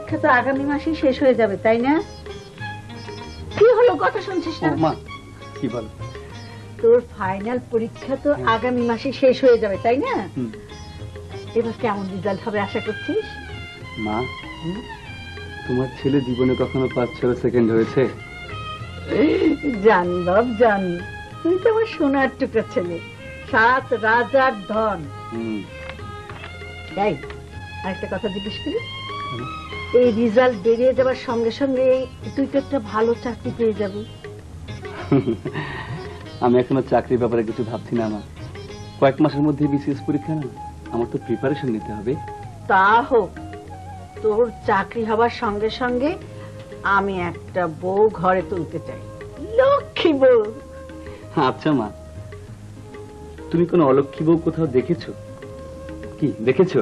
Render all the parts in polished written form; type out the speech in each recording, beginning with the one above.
পরীক্ষা তো আগামী মাসেই শেষ হয়ে যাবে, তাই না? কি হলো, কথা শুনছিস না? মা কি বল? তোর ফাইনাল পরীক্ষা তো আগামী মাসে শেষ হয়ে যাবে, তাই না? এবার কেমন রেজাল্ট হবে আশা করছিস? মা, তোমার ছেলে জীবনে কখনো 5-6 সেকেন্ড হয়েছে? জানি বাব, জানি। তুই তো আমার সোনার টুকরা ছেলে, 7 রাজার ধন। তাই আরেকটা কথা জিজ্ঞেস করি, এই রেজাল্ট বেরিয়ে যাবার সঙ্গে সঙ্গে তুই তো একটা ভালো চাকরি পেয়ে যাবি। আমি এখনো চাকরির ব্যাপারে কিছু ভাবছি না মা। কয়েক মাসের মধ্যে বিসিএস পরীক্ষা না, আমার তো প্রিপারেশন নিতে হবে। তা হোক, তোর চাকরি হবার সঙ্গে সঙ্গে আমি একটা বউ ঘরে তুলতে চাই, লক্ষ্মী বউ। আচ্ছা মা, তুমি কোন অলক্ষ্মী বউ কোথাও দেখেছো? কি দেখেছো?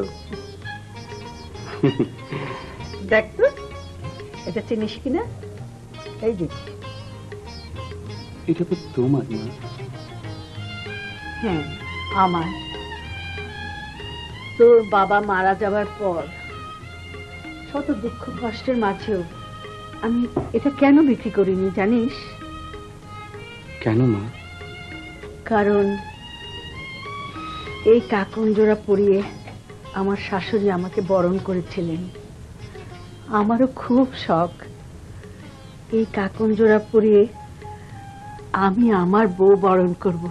দেখ তো, এটা চিনিস কিনা? এই যে, এটা তো তোমার মা। হ্যাঁ আমার। তোর বাবা মারা যাবার পর শত দুঃখ কষ্টের মাঝেও আমি এটা কেন বিক্রি করিনি জানিস? কেন মা? কারণ এই কাকন জোড়া পরিয়ে আমার শাশুড়ি আমাকে বরণ করেছিলেন। আমারও খুব শখ এই কাকন জোড়া পরিয়ে আমি আমার বউ বরণ করব।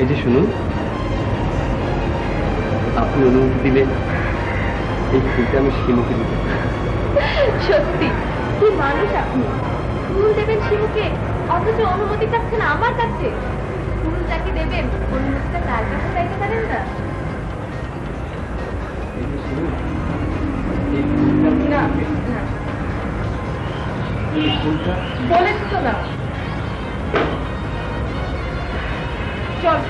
এই যে শুনুন, আপনি অনুমতি দিলে এই ফুলটা আমি শিমুকে দিতে পারি। সত্যি কি মানুষ আপনি! ফুল দেবেন শিবুকে, অথচ অনুমতি চাচ্ছেন আমার কাছে। ফুল যাকে দেবেন অনুমতিটা তার কাছে চাইতে পারেন না? এই যে শুনুন, এই ফুলটা না, এই ফুলটা বলেছি তো না। চল,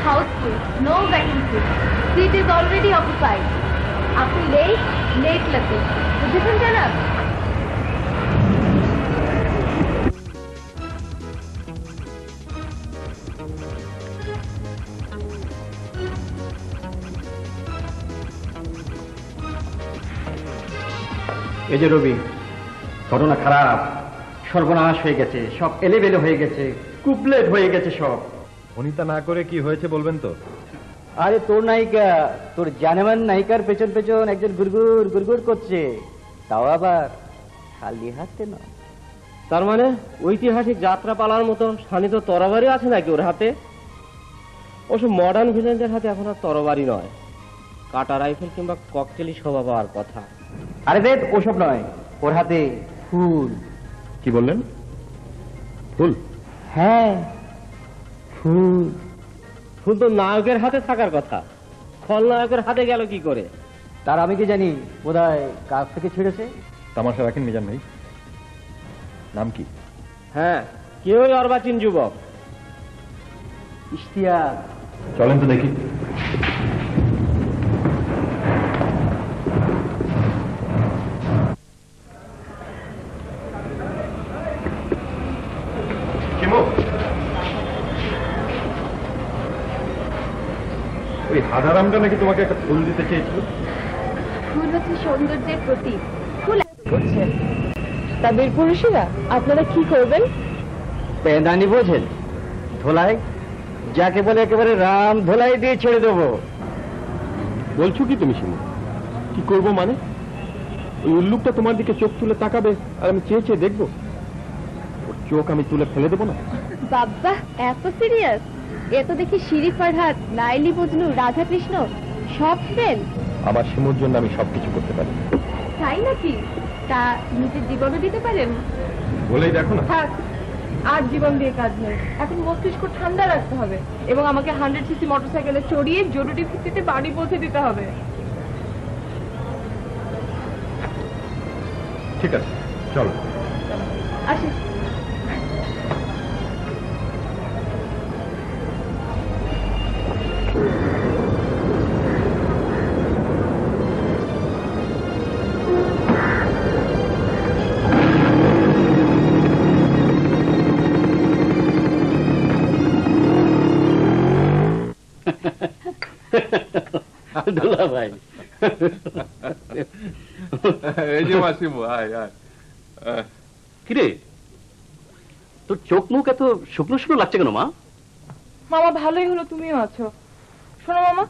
housefull, no vacancy, seat is already occupied. আপনি লেট লাগবে, বুঝেছেন জানাব? এই যে রবি, ঘটনা খারাপ, সর্বনাশ হয়ে গেছে, সব এলেবেলে হয়ে গেছে, কুপলেট হয়ে গেছে সব। অনিতা না করে কি হয়েছে বলবেন তো? আরে তোর নায়িকা, তোর জানেমান নায়িকার পেছন পেছন একজন গুড়গুড় গুড়গুড় করছে, তাও আবার খালি হাতে নয়। তার মানে ঐতিহাসিক যাত্রা পালার মতো শানিত তরবারি আছে নাকি ওর হাতে? ওসব মডার্ন ভিলেনদের হাতে এখন আর তরবারি নয়, কাটা রাইফেল কিংবা ককটেলই শোভা পাওয়ার কথা। আরে দেখ, ওসব নয়, ওর হাতে ফুল। কি বললেন? ফুল? হ্যাঁ, ফুল। ফুল তো নায়কের হাতে থাকার কথা, খলনায়কের হাতে গেল কি করে? তার আমি কি জানি, বোধহয় কাছ থেকে ছিঁড়েছে। তামাশা রাখেন মিজান ভাই। নাম কি? হ্যাঁ, কেউ অর্বাচীন যুবক, ইশতিয়াক। চলেন তো দেখি। ওই হাজারামটা নাকি তোমাকে একটা ফুল দিতে চেয়েছিল? ফুল হচ্ছে সৌন্দর্যের প্রতীক, ফুল করছেন তা বীর পুরুষেরা আপনারা কি করবেন? পেদানি বোঝেন, ধোলাই যাকে বলে একেবারে রাম ধোলাই দিয়ে ছেড়ে দেবো। বলছো কি তুমি শিমু? কি করবো মানে? ওই উল্লুকটা তোমার দিকে চোখ তুলে তাকাবে আর আমি চেয়ে চেয়ে দেখবো? ওর চোখ আমি তুলে ফেলে দেবো না? বাবা এত সিরিয়াস? এ তো দেখি শিরি ফরহাদ, লাইলি মজনু, রাধা কৃষ্ণ সব ফেল। আমার শিমুর জন্য আমি সবকিছু করতে পারি। তাই নাকি? তা নিজের জীবনও দিতে পারেন? বলেই দেখো না। থাক, আর জীবন দিয়ে কাজ নেই। এখন মস্তিষ্ক ঠান্ডা রাখতে হবে এবং আমাকে 100cc মোটরসাইকেলে চড়িয়ে জরুরি ভিত্তিতে বাড়ি পৌঁছে দিতে হবে। ঠিক আছে, চলো। আসি। দুলা ভাই, এই যে মাসিমু, আয় আয়। কিরে তোর চোখ মুখ এত শুকনো শুকনো লাগছে কেন মা? মামা ভালোই হলো তুমিও আছো। শোনো মামা,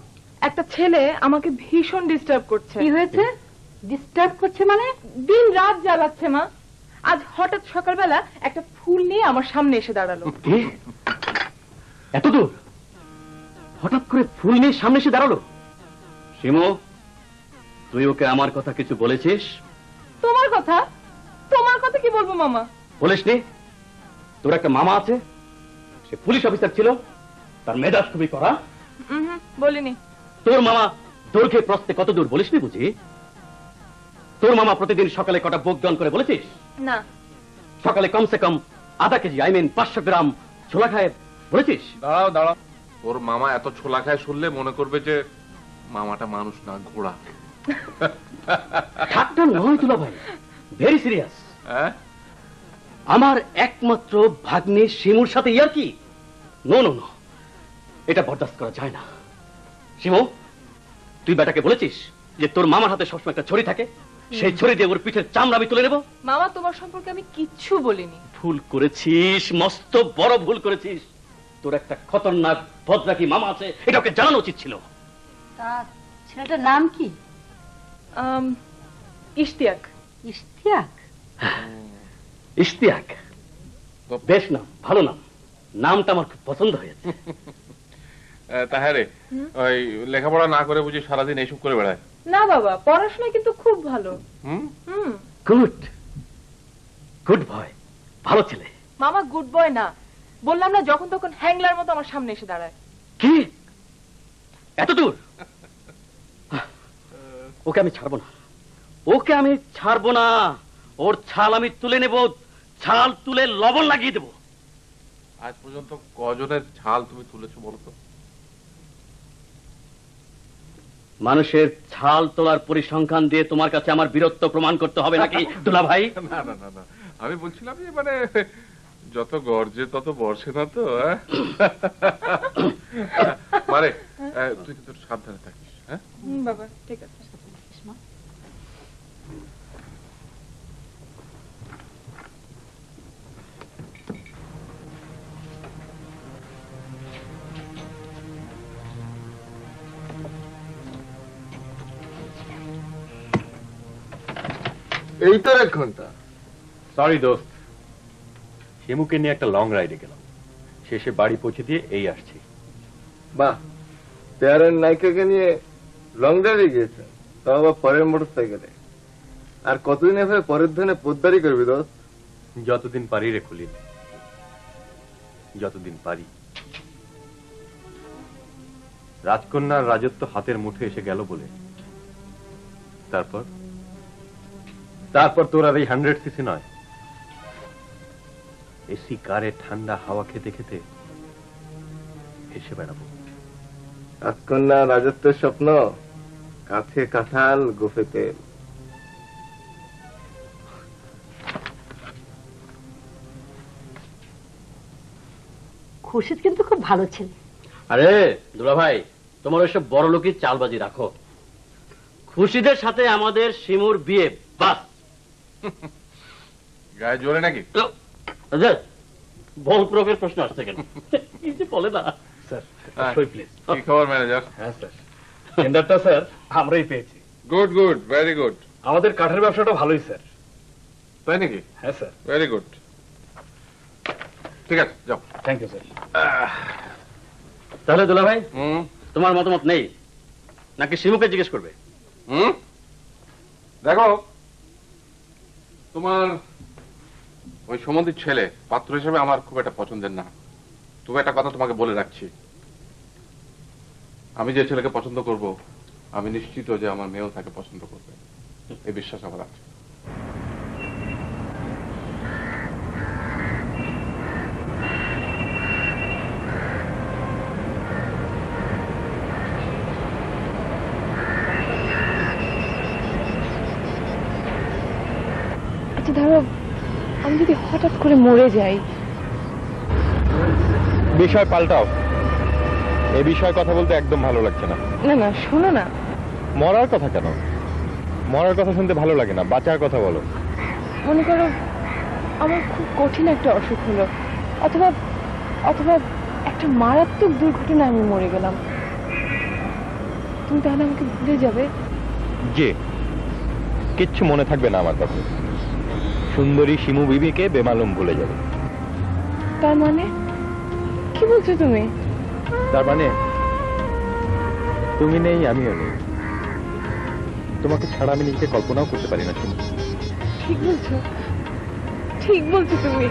একটা ছেলে আমাকে ভীষণ ডিস্টার্ব করছে। কি হয়েছে? ডিস্টার্ব করছে মানে? দিন রাত জ্বালাচ্ছে মা। আজ হঠাৎ সকালবেলা একটা ফুল নিয়ে আমার সামনে এসে দাঁড়ালো। কি? এত দূর হঠাৎ করে ফুল নিয়ে সামনে এসে দাঁড়ালো? শিমু, তুই ওকে আমার কথা কিছু বলেছিস? তোমার কথা? তোমার কথা কি বলবো মামা? বলিসনি? তোর একটা মামা আছে, সে পুলিশ অফিসার ছিল, তার মেজাজ খুবই কড়া। বলিনি। তোর মামা দৈর্ঘ্যে প্রস্তে কত দূর বলিসনি বুঝি? তোর মামা প্রতিদিন সকালে কটা বোকজন করে বলেছিস? না। সকালে কমসে কম আধা কেজি, 500 গ্রাম ছোলা খায় বলেছিস? দাঁড়াও দাঁড়াও, ওর মামা এত ছোলা খায় শুনলে মনে করবে যে মামাটা মানুষ না ঘোড়া। ঠাট্টা নয় দুলা ভাই, ভেরি সিরিয়াস। হ্যাঁ, আমার একমাত্র ভাগ্নে শিমুর সাথে ইয়ার কি? নো নো নো, এটা বরদাস্ত করা যায় না। শিমু, তুই বেটাকে বলেছিস যে তোর মামার হাতে সবসময় একটা ছড়ি থাকে, সেই ছড়ি দিয়ে ওর পিঠের চামড়া আমি তুলে নেব? মামা তোমার সম্পর্কে আমি কিচ্ছু বলিনি। ভুল করেছিস, মস্ত বড় ভুল করেছিস। তোর একটা খতরনাক বদরাকি মামা আছে, এটা ওকে জানানো উচিত ছিল। তা ছেলেটার নাম কি? ইশতিয়াক। ইশতিয়াক? ইশতিয়াক বেশ নাম, ভালো নাম। নামটা আমার খুব পছন্দ হয়েছে। তাহারে ওই লেখাপড়া না করে বুঝি সারাদিন এইসব করে বেড়ায়? না বাবা, পড়াশোনা কিন্তু খুব ভালো। হুম, গুড গুড বয়, ভালো ছেলে। মামা গুড বয় না, বললাম না যখন তখন হ্যাংলার মতো আমার সামনে এসে দাঁড়ায়। কি এত দূর? ওকে আমি ছাড়বো না, ওকে আমি ছাড়বো না। ওর ছাল আমি তুলে নেব, ছাল তুলে লবণ লাগিয়ে দেব। আজ পর্যন্ত কজনের ছাল তুমি তুলেছো বলো তো? মানুষের ছাল তোলার পরিসংখ্যান দিয়ে তোমার কাছে আমার বীরত্ব প্রমাণ করতে হবে নাকি দুলা ভাই? না না না না, আমি বলছিলাম যে মানে যত গর্জে তত বর্ষে না তো। মানে তুই কিন্তু সাবধানে থাকিস। হ্যাঁ বাবা, ঠিক আছে। এই তো 1 ঘন্টা। সরি দোস্ত, শিমুকে নিয়ে একটা লং রাইডে গেলাম, শেষে বাড়ি পৌঁছে দিয়ে এই আসছি। বাহ, পেয়ারের নায়িকাকে নিয়ে লং ড্রাইভে গিয়েছেন, তাও আবার পরের মোটর সাইকেলে। আর কতদিন এভাবে পরের ধনে পোদ্দারি করবি দোস্ত? যতদিন পারি রে খলিল, যতদিন পারি। রাজকন্যার রাজত্ব হাতের মুঠে এসে গেল বলে তারপর তোর আর এই 100cc নয়, এসি কারে ঠান্ডা হাওয়া খেতে খেতে এসে বেড়াবো। রাজকন্যা রাজত্বের স্বপ্ন, কাছে কাঁঠাল গোফে তেল। খুরশিদ কিন্তু খুব ভালো ছেলে। আরে দুলা ভাই, তোমার ওইসব বড় লোকের চালবাজি রাখো। খুশিদের সাথে আমাদের শিমুর বিয়ে, বাস। গায়ে জোরে নাকি? বল প্রয়োগের প্রশ্ন আসছে কেন? কিছু বলে না স্যার, প্লিজ। কি খবর ম্যানেজার? হ্যাঁ স্যার, টেন্ডারটা স্যার আমরাই পেয়েছি। Good good, very good. আমাদের কাঠের ব্যবসাটা ভালোই স্যার। তাই নাকি? হ্যাঁ স্যার। ভেরি গুড, ঠিক আছে যাও। Thank you sir. তাহলে দুলা ভাই তোমার মতামত নেই নাকি শিমুকে জিজ্ঞেস করবে? দেখো, তোমার ওই সম্বন্ধীর ছেলে পাত্র হিসেবে আমার খুব একটা পছন্দের না। তবে একটা কথা তোমাকে বলে রাখছি, আমি যে ছেলেকে পছন্দ করব আমি নিশ্চিত যে আমার মেয়েও তাকে পছন্দ করবে, এই বিশ্বাস আমার আছে। আচ্ছা ধরো আমি যদি হঠাৎ করে মরে যাই? বিষয় পাল্টাও, এ বিষয়ে কথা বলতে একদম ভালো লাগছে না। না না শোনো না, মরার কথা কেন? মরার কথা শুনতে ভালো লাগে না, বাঁচার কথা বলো। মনে করো আমার খুব কঠিন একটা অসুখ হলো, অথবা অথবা একটা মারাত্মক দুর্ঘটনায় আমি মরে গেলাম, তুমি তাহলে আমাকে ভুলে যাবে? যে কিচ্ছু মনে থাকবে না আমার কথা। সুন্দরী শিমু বিবিকে বেমালুম ভুলে যাবে। তার মানে কি বলছো তুমি? তার মানে তুমি নেই, আমিও নেই। তোমাকে ছাড়া আমি নিজেকে কল্পনাও করতে পারি না শিমু। ঠিক বলছো, ঠিক বলছো তুমি।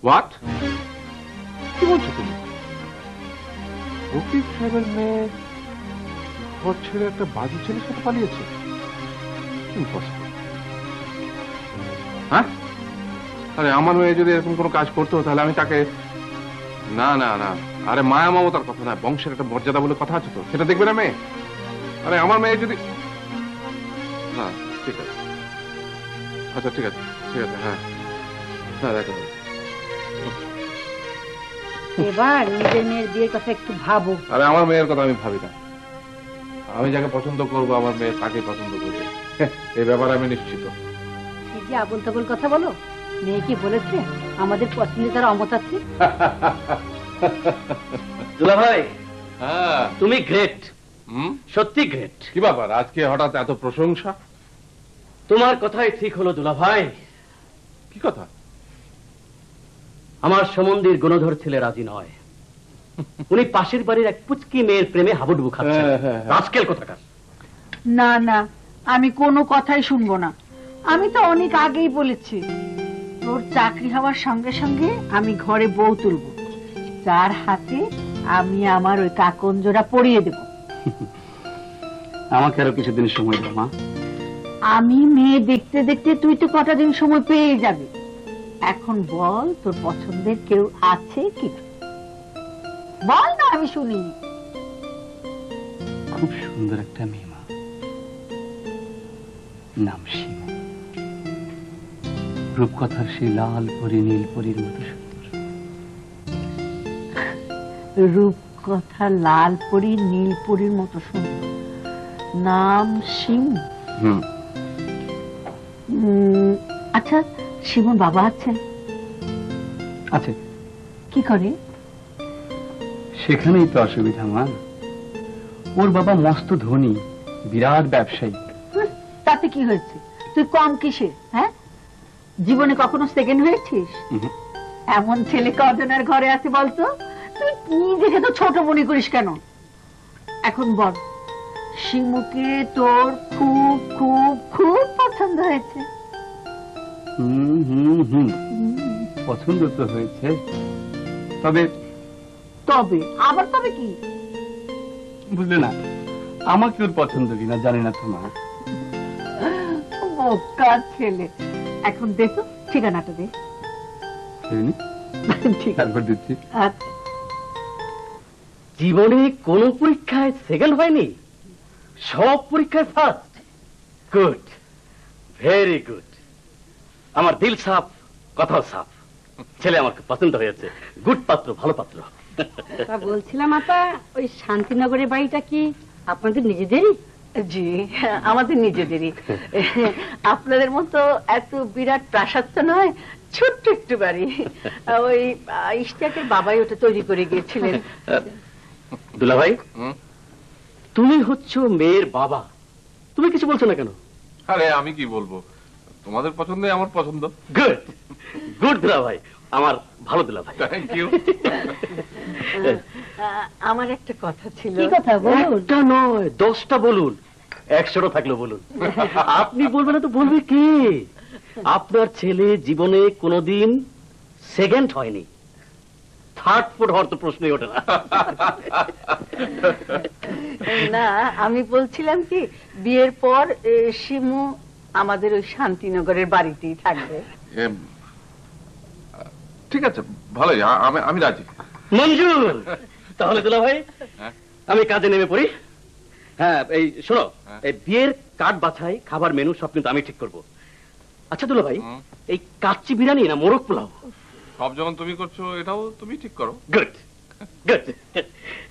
হোয়াট? কি বলছো তুমি? রকিব সাহেবের মেয়ে ঘর ছেড়ে একটা বাজে ছেলের সাথে পালিয়েছে? ইম্পসিবল। হ্যাঁ, আরে আমার মেয়ে যদি এরকম কোনো কাজ করতো তাহলে আমি তাকে, না না না, আরে মায়া মমতার কথা না, বংশের একটা মর্যাদা বলে কথা আছে তো, সেটা দেখবে না মেয়ে? আরে আমার মেয়ে যদি, না ঠিক আছে, আচ্ছা ঠিক আছে ঠিক আছে, হ্যাঁ হ্যাঁ দেখা যাবে। এবার নিজের মেয়ের বিয়ের কথা একটু ভাবো। আরে আমার মেয়ের কথা আমি ভাবি না, আমি যাকে পছন্দ করবো আমার মেয়ে তাকে পছন্দ করবে, এই ব্যাপারে আমি নিশ্চিত। কি যে আবল তাবল কথা বলো, মেয়ে কি বলেছে আমাদের পছন্দে তার অমত আছে? দুলা ভাই হ্যাঁ তুমি গ্রেট, সত্যি গ্রেট। কি ব্যাপার আজকে হঠাৎ এত প্রশংসা? তোমার কথাই ঠিক হলো দুলা ভাই। কি কথা? আমার সম্বন্ধীর গুণধর ছেলে রাজি নয়, উনি পাশের বাড়ির এক পুচকি মেয়ের প্রেমে হাবুডুবু খাচ্ছেন। রাজকেল কোথাকার। না না, আমি কোনো কথাই শুনবো না। আমি তো অনেক আগেই বলেছি, তোর চাকরি হওয়ার সঙ্গে সঙ্গে আমি ঘরে বউ তুলব, যার হাতে আমি আমার ওই কাকনজোড়া পরিয়ে দেব। আমাকে আরো কিছুদিন সময় দাও মা। আমি মেয়ে দেখতে দেখতে তুই তো কটা দিন সময় পেয়ে যাবি। এখন বল তোর পছন্দের কেউ আছে কি? বল না, আমি শুনি। খুব সুন্দর একটা মেয়ে মা, নাম সীমা। রূপকথার সেই লাল পরি নীল পরীর মতো সুন্দর। রূপকথা লাল পরি নীল পরীর মতো সুন্দর, নাম শিমু। আচ্ছা, শিমুর বাবা আছে? আছে। কি করে? সেখানেই তো অসুবিধা মা, ওর বাবা মস্ত ধনী, বিরাট ব্যবসায়ী। তাতে কি হয়েছে? তুই কম কিসে? হ্যাঁ, জীবনে কখনো সেকেন্ড হয়েছিস? এমন ছেলে কজনের ঘরে আছে বলতো? তুই নিজেকে তো ছোট মনে করিস কেন? এখন বল, শিমুকে তোর খুব খুব খুব পছন্দ হয়েছে? পছন্দ তো হয়েছে, তবে তবে আবার তবে কি? বুঝলে না, আমাকে ওর পছন্দ কিনা জানি না তো মা। বোকা ছেলে। এখন দেখো, ঠিকানাটা দে। ঠিক তারপর দিচ্ছি। আচ্ছা। জীবনে কোন পরীক্ষায় সেকেন্ড হয়নি, সব পরীক্ষায় ফার্স্ট। Good, very good. আমার দিল সাফ, কথাও সাফ। ছেলে আমাকে পছন্দ হয়েছে, গুড পাত্র, ভালো পাত্র। তা বলছিলাম আপা, ওই শান্তিনগরের বাড়িটা কি আপনাদের নিজেদেরই? জি, আমাদের নিজেদেরই। আপনাদের মতো এত বিরাট প্রাসাদ তো নয়, ছোট্ট একটু বাড়ি। ওই ইশতিয়াকের বাবাই ওটা তৈরি করে গিয়েছিলেন। দুলা ভাই, তুমি হচ্ছ মেয়ের বাবা, তুমি কিছু বলছো না কেন? আরে আমি কি বলবো, তোমাদের পছন্দই আমার পছন্দ। গুড গুড দুলা ভাই, আমার ভালো দুলা ভাই। Thank you. আমার একটা কথা ছিল। কি কথা বলুন? একটা নয় 10টা বলুন, 100টা থাকলেও বলুন। আপনি বলবেন না তো বলবে কে? আপনার ছেলে জীবনে কোনোদিন সেকেন্ড হয়নি, থার্ড ফোর্থ হওয়ার তো প্রশ্নই ওঠে না। না, আমি বলছিলাম কি, বিয়ের পর শিমু আমাদের ওই শান্তিনগরের বাড়িতেই থাকবে। ঠিক আছে, ভালোই, আমি রাজি। মঞ্জুর। তাহলে দুলা ভাই আমি কাজে নেমে পড়ি। হ্যাঁ এই শোনো, এই বিয়ের কার্ড বাছাই, খাবার মেনু সব কিন্তু আমি ঠিক করব। আচ্ছা দুলা ভাই, এই কাচ্চি বিরিয়ানি না মোরগ পোলাও? সব যখন তুমি করছো, এটাও তুমি ঠিক করো। Good good.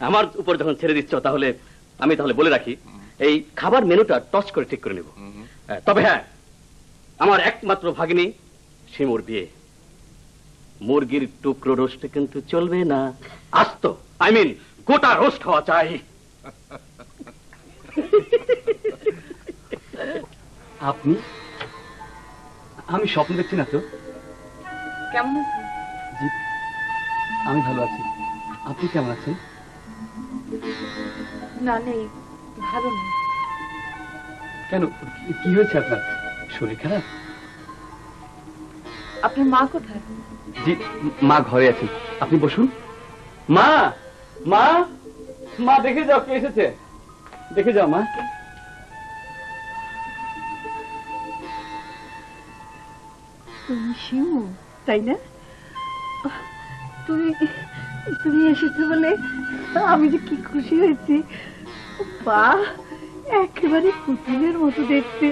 আমার উপর যখন ছেড়ে দিচ্ছ, তাহলে আমি বলে রাখি, এই খাবার মেনুটা টচ করে ঠিক করে নেব। তবে হ্যাঁ, আমার একমাত্র ভাগিনী শিমুর বিয়ে, মুরগির টুকরো রোস্ট কিন্তু চলবে না, আস্ত আই মিন গোটা রোস্ট হওয়া চাই। আপনি, আমি স্বপ্ন দেখছি না তো? কেমন আছেন? জি আমি ভালো আছি, আপনি কেমন আছেন? না, নেই, ভালো নেই। কেন, কি হয়েছে আপনার? শরীর খারাপ? আপনার মা কোথায়? জি মা ঘরে আছেন, আপনি বসুন। মা মা মা, দেখে যাও কে এসেছে, দেখে যাও মা। তুমি শিমু, তাই না? তুমি তুমি এসেছো বলে আমি যে কি খুশি হয়েছি। বাহ, একেবারে পুতুলের মতো দেখতে।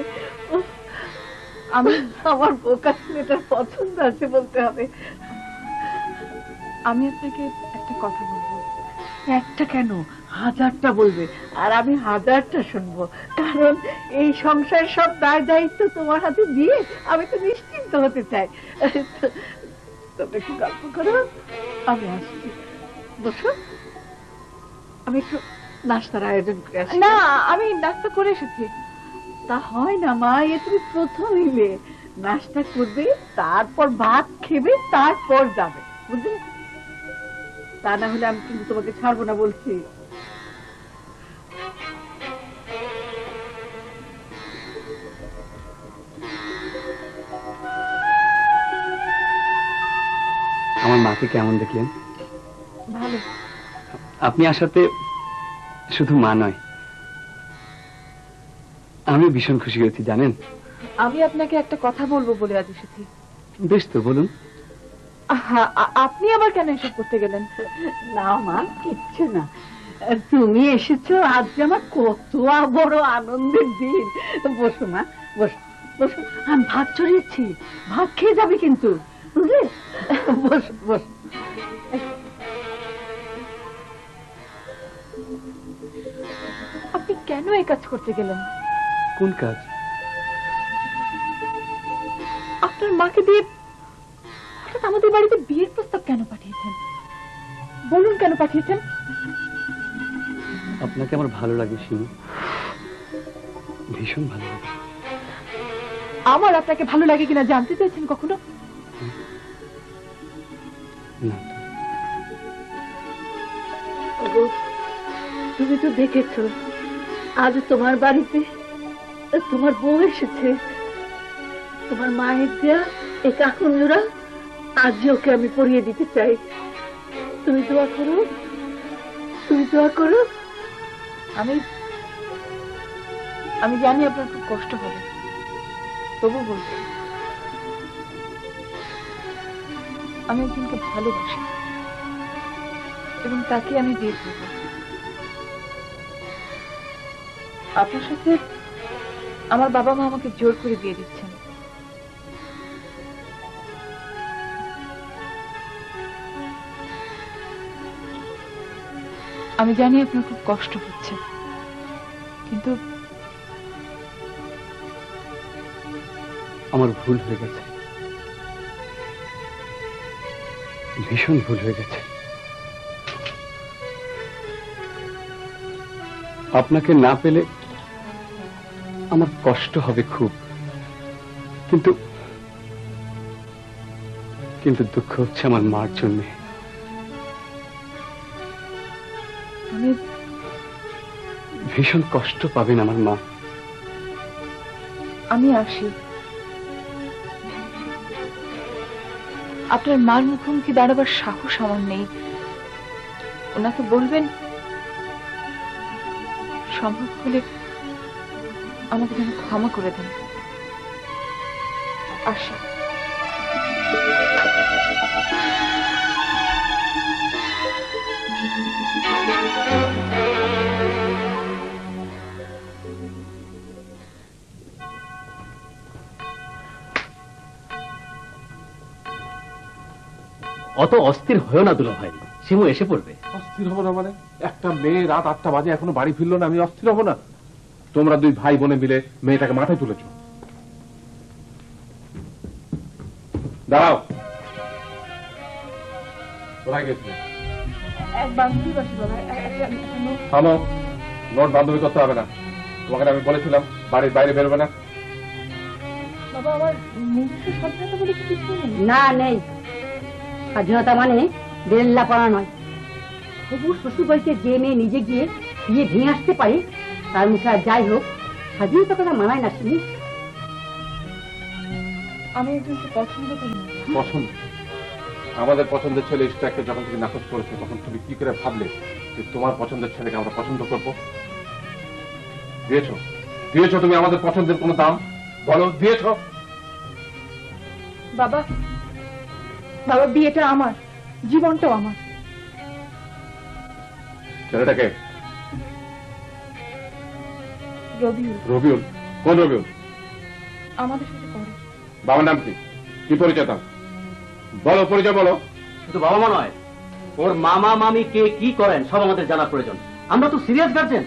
আমি আমার বোকা ছেলেটার পছন্দ আছে বলতে হবে। আমি আপনাকে একটা কথা বলবো। একটা কেন, 1000টা বলবে, আর আমি 1000টা শুনবো। কারণ এই সংসার সব দায় দায়িত্ব তোমার হাতে দিয়ে আমি তো নিশ্চিন্ত হতে চাই। তবে একটু গল্প করো, আমি আসছি। বসো, আমি একটু নাস্তার আয়োজন করে আসি। না, আমি নাস্তা করে এসেছি। তা হয় না মা, এ তুমি প্রথম এলে, নাস্তা করবে, তারপর ভাত খেবে, তারপর যাবে, বুঝলে? তা না হলে আমি কিন্তু তোমাকে ছাড়বো না বলছি। আমার মাকে কেমন দেখলেন? ভালো। আপনি আসাতে শুধু মা নয়, আমি ভীষণ খুশি হয়েছি জানেন। আমি আপনাকে একটা কথা বলবো বলে আজ এসেছি। বেশ তো, বলুন। আপনি আবার কেন এসব করতে গেলেন? না মা, কিচ্ছু না, তুমি এসেছো, আজ যে আমার কত বড় আনন্দের দিন। বসো মা, বসো বসো, আমি ভাত চড়িয়েছি, ভাত খেয়ে যাবে কিন্তু, বুঝলে? বসো বসো। আপনি কেন এই কাজ করতে গেলেন? কোন কাজ? আপনার মাকে দিয়ে হঠাৎ আমাদের বাড়িতে বিয়ের প্রস্তাব কেন পাঠিয়েছেন? বলুন কেন পাঠিয়েছেন? আপনাকে আমার ভালো লাগে শিমু, ভীষণ ভালো লাগে। আমার আপনাকে ভালো লাগে কিনা জানতে চাইছেন কখনো? না, ওগো, তুমি তো দেখেছো, আজ তোমার বাড়িতে তোমার বউ এসেছে, তোমার মায়ের দেয়া এই কাকুন জোড়া আজ ওকে আমি পরিয়ে দিতে চাই। তুমি দোয়া করো, তুমি দোয়া করো। আমি জানি আপনার খুব কষ্ট হবে, তবু বলছি, আমি একজনকে ভালোবাসি এবং তাকে আমি বিয়ে করব। আপনার সাথে আমার বাবা মা আমাকে জোর করে বিয়ে দিচ্ছেন। আমি জানি আপনার খুব কষ্ট হচ্ছে, কিন্তু আমার ভুল হয়ে গেছে, ভীষণ ভুল হয়ে গেছে। আপনাকে না পেলে আমার কষ্ট হবে খুব, কিন্তু কিন্তু দুঃখ হচ্ছে আমার মার জন্য। আমি ভীষণ কষ্ট পাবেন আমার মা। আমি আসি। আপনার মার মুখোমুখি দাঁড়াবার সাহস আমার নেই। ওনাকে বলবেন সম্ভব হলে আমাকে যেন ক্ষমা করে দেন। আসি। অত অস্থির হয়েও না দুলা ভাই, শিমু এসে পড়বে। অস্থির হবো না মানে? একটা মেয়ে রাত 8টা বাজে এখনো বাড়ি ফিরলো না, আমি অস্থির হবো না? তোমরা দুই ভাই বোনে মিলে মেয়েটাকে মাথায় তুলেছ। দাঁড়াও, কোথায় গেছিলে? থামো, নোট বান্ধবী করতে হবে না। তোমাকে আমি বলেছিলাম বাড়ির বাইরে বেরোবে না। বাবা, আমার নিজস্ব স্বাধীনতা বলে কিছু নেই। না, নেই। স্বাধীনতা মানে বেল্লা পড়া নয়। হবু শ্বশুর বাড়িতে যে মেয়ে নিজে গিয়ে বিয়ে ভেঙে আসতে পারে তার মুখে আর যাই হোক স্বাধীনতা কথা মানায় না। শুনি, আমি একজনকে পছন্দ করি না। পছন্দ? আমাদের পছন্দের ছেলে ইস্টাকে যখন তুমি নাকচ করেছো তখন তুমি কি করে ভাবলে যে তোমার পছন্দের ছেলেকে আমরা পছন্দ করবো? দিয়েছো দিয়েছো তুমি আমাদের পছন্দের কোনো দাম? বলো, দিয়েছো? বাবা, বাবা, বিয়েটা আমার, জীবনটাও আমার। ছেলেটাকে? রবিউল। রবিউল? কোন রবিউল? আমাদের সাথে পড়ে। বাবার নাম কি? কি পরিচয় তার? বলো, পরিচয় বলো। শুধু বাবা মা নয়, ওর মামা মামি কে কি করেন সব আমাদের জানা প্রয়োজন। আমরা তো সিরিয়াস গার্জেন।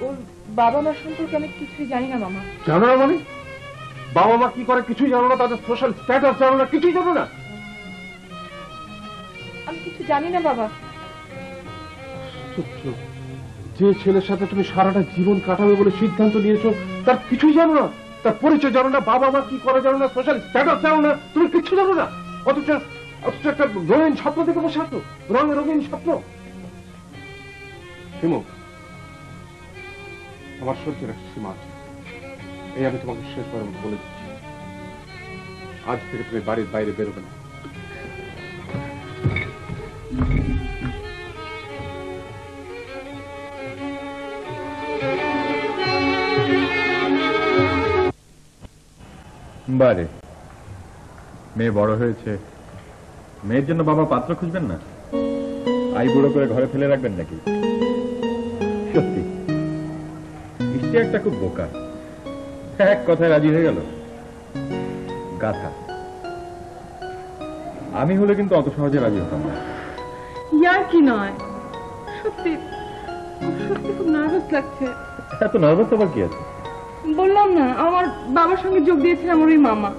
ওর বাবা মা সম্পর্কে আমি কিছুই জানি না মামা। জানো না মানে? বাবা মা কি করে কিছুই জানো না? তাদের সোশ্যাল স্ট্যাটাস জানো না? কিছুই জানো না? আমি কিছু জানি না বাবা। আশ্চর্য, যে ছেলের সাথে তুমি সারাটা জীবন কাটাবে বলে সিদ্ধান্ত নিয়েছো তার কিছুই জানো না, তার পরিচয় জানো না, বাবা মা কি করে জানো না, সোশ্যাল স্ট্যাটাস জানো না, তুমি কিচ্ছু জানো না। অথচ একটা রঙিন স্বপ্ন দেখে বসে আছো, রঙিন স্বপ্ন। শিমু, আমার সহ্যের একটা সীমা আছে, এই আমি তোমাকে শেষবারের মতো বলে দিচ্ছি। আজ থেকে তুমি বাড়ির বাইরে বেরোবে না। বারে, মেয়ে বড় হয়েছে, মেয়ের জন্য বাবা পাত্র খুঁজবেন না? আই বুড়ো করে ঘরে ফেলে রাখবেন নাকি? সত্যি ইষ্টি একটা খুব বোকা, এক কথায় রাজি হয়ে গেল। গাথা। আমি হলে কিন্তু অত সহজে রাজি হতাম না। ইয়ার কি নয়, সত্যি সত্যি খুব নার্ভাস লাগছে। এত নার্ভাস আবার কি আছে? বললাম না, আমার বাবার সঙ্গে যোগ দিয়েছে আমার ওই মামা।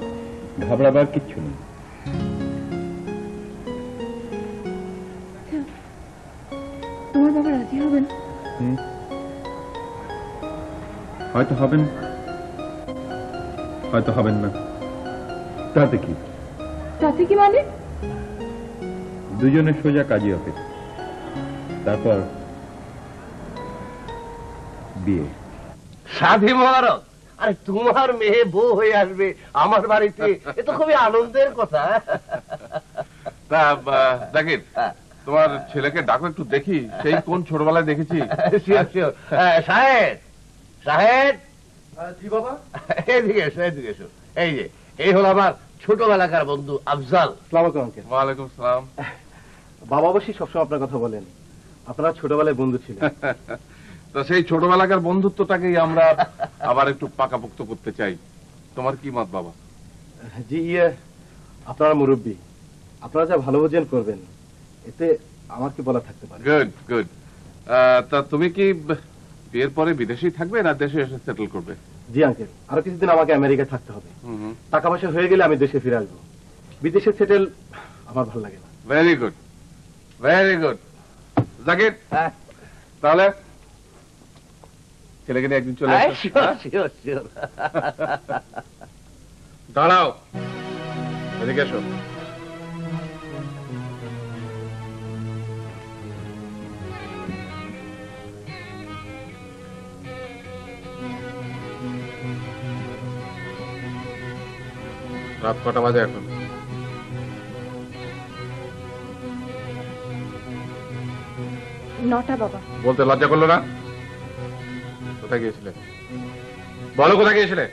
ঘাবড়াবার কিচ্ছু নেই। তোমার বাবা রাজি হবেন? হয়তো হবেন, হয়তো হবেন না, তাতে কি? তাতে কি মানে? দুজনের সোজা কাজী অফিস, তারপর বিয়ে। সাধী মহারাজ, আরে তোমার মেয়ে বউ হয়ে আসবে আমার বাড়িতে, এ তো খুবই আনন্দের কথা। জাকির, তোমার ছেলেকে ডাকো একটু দেখি, সেই কোন ছোটবেলায় দেখেছি। সাহেব, সাহেব, জি বাবা। এদিকে এসো, এদিকে এসো। এই যে, এই হলো আমার ছোটবেলাকার বন্ধু আফজাল। ওয়ালাইকুম সালাম। বাবা অবশ্যই সবসময় আপনার কথা বলেন, আপনারা ছোটবেলায় বন্ধু ছিলেন। তো সেই ছোটবেলাকার বন্ধুত্বটাকেই আমরা আবার একটু পাকাপোক্ত করতে চাই। তোমার কি মত বাবা? জি, আপনারা মুরব্বী, আপনারা যা ভালো বোঝেন করবেন, এতে আমার কি বলা থাকতে পারে? Good good. তা তুমি কি বিয়ের পরে বিদেশেই থাকবে না দেশে এসে সেটেল করবে? জি আঙ্কেল, আরো কিছুদিন আমাকে আমেরিকায় থাকতে হবে। টাকা পয়সা হয়ে গেলে আমি দেশে ফিরে আসবো। বিদেশে সেটেল আমার ভালো লাগে না। Very good, very good. Zakir, তাহলে ছেলেকে নিয়ে একদিন চলে আসো। Sure sure sure. দাঁড়াও, এদিকে এসো। রাত কটা বাজে এখন? 9টা বাবা। বলতে লজ্জা করলো না? কোথায় গিয়েছিলে? বলো কোথায় গিয়েছিলে?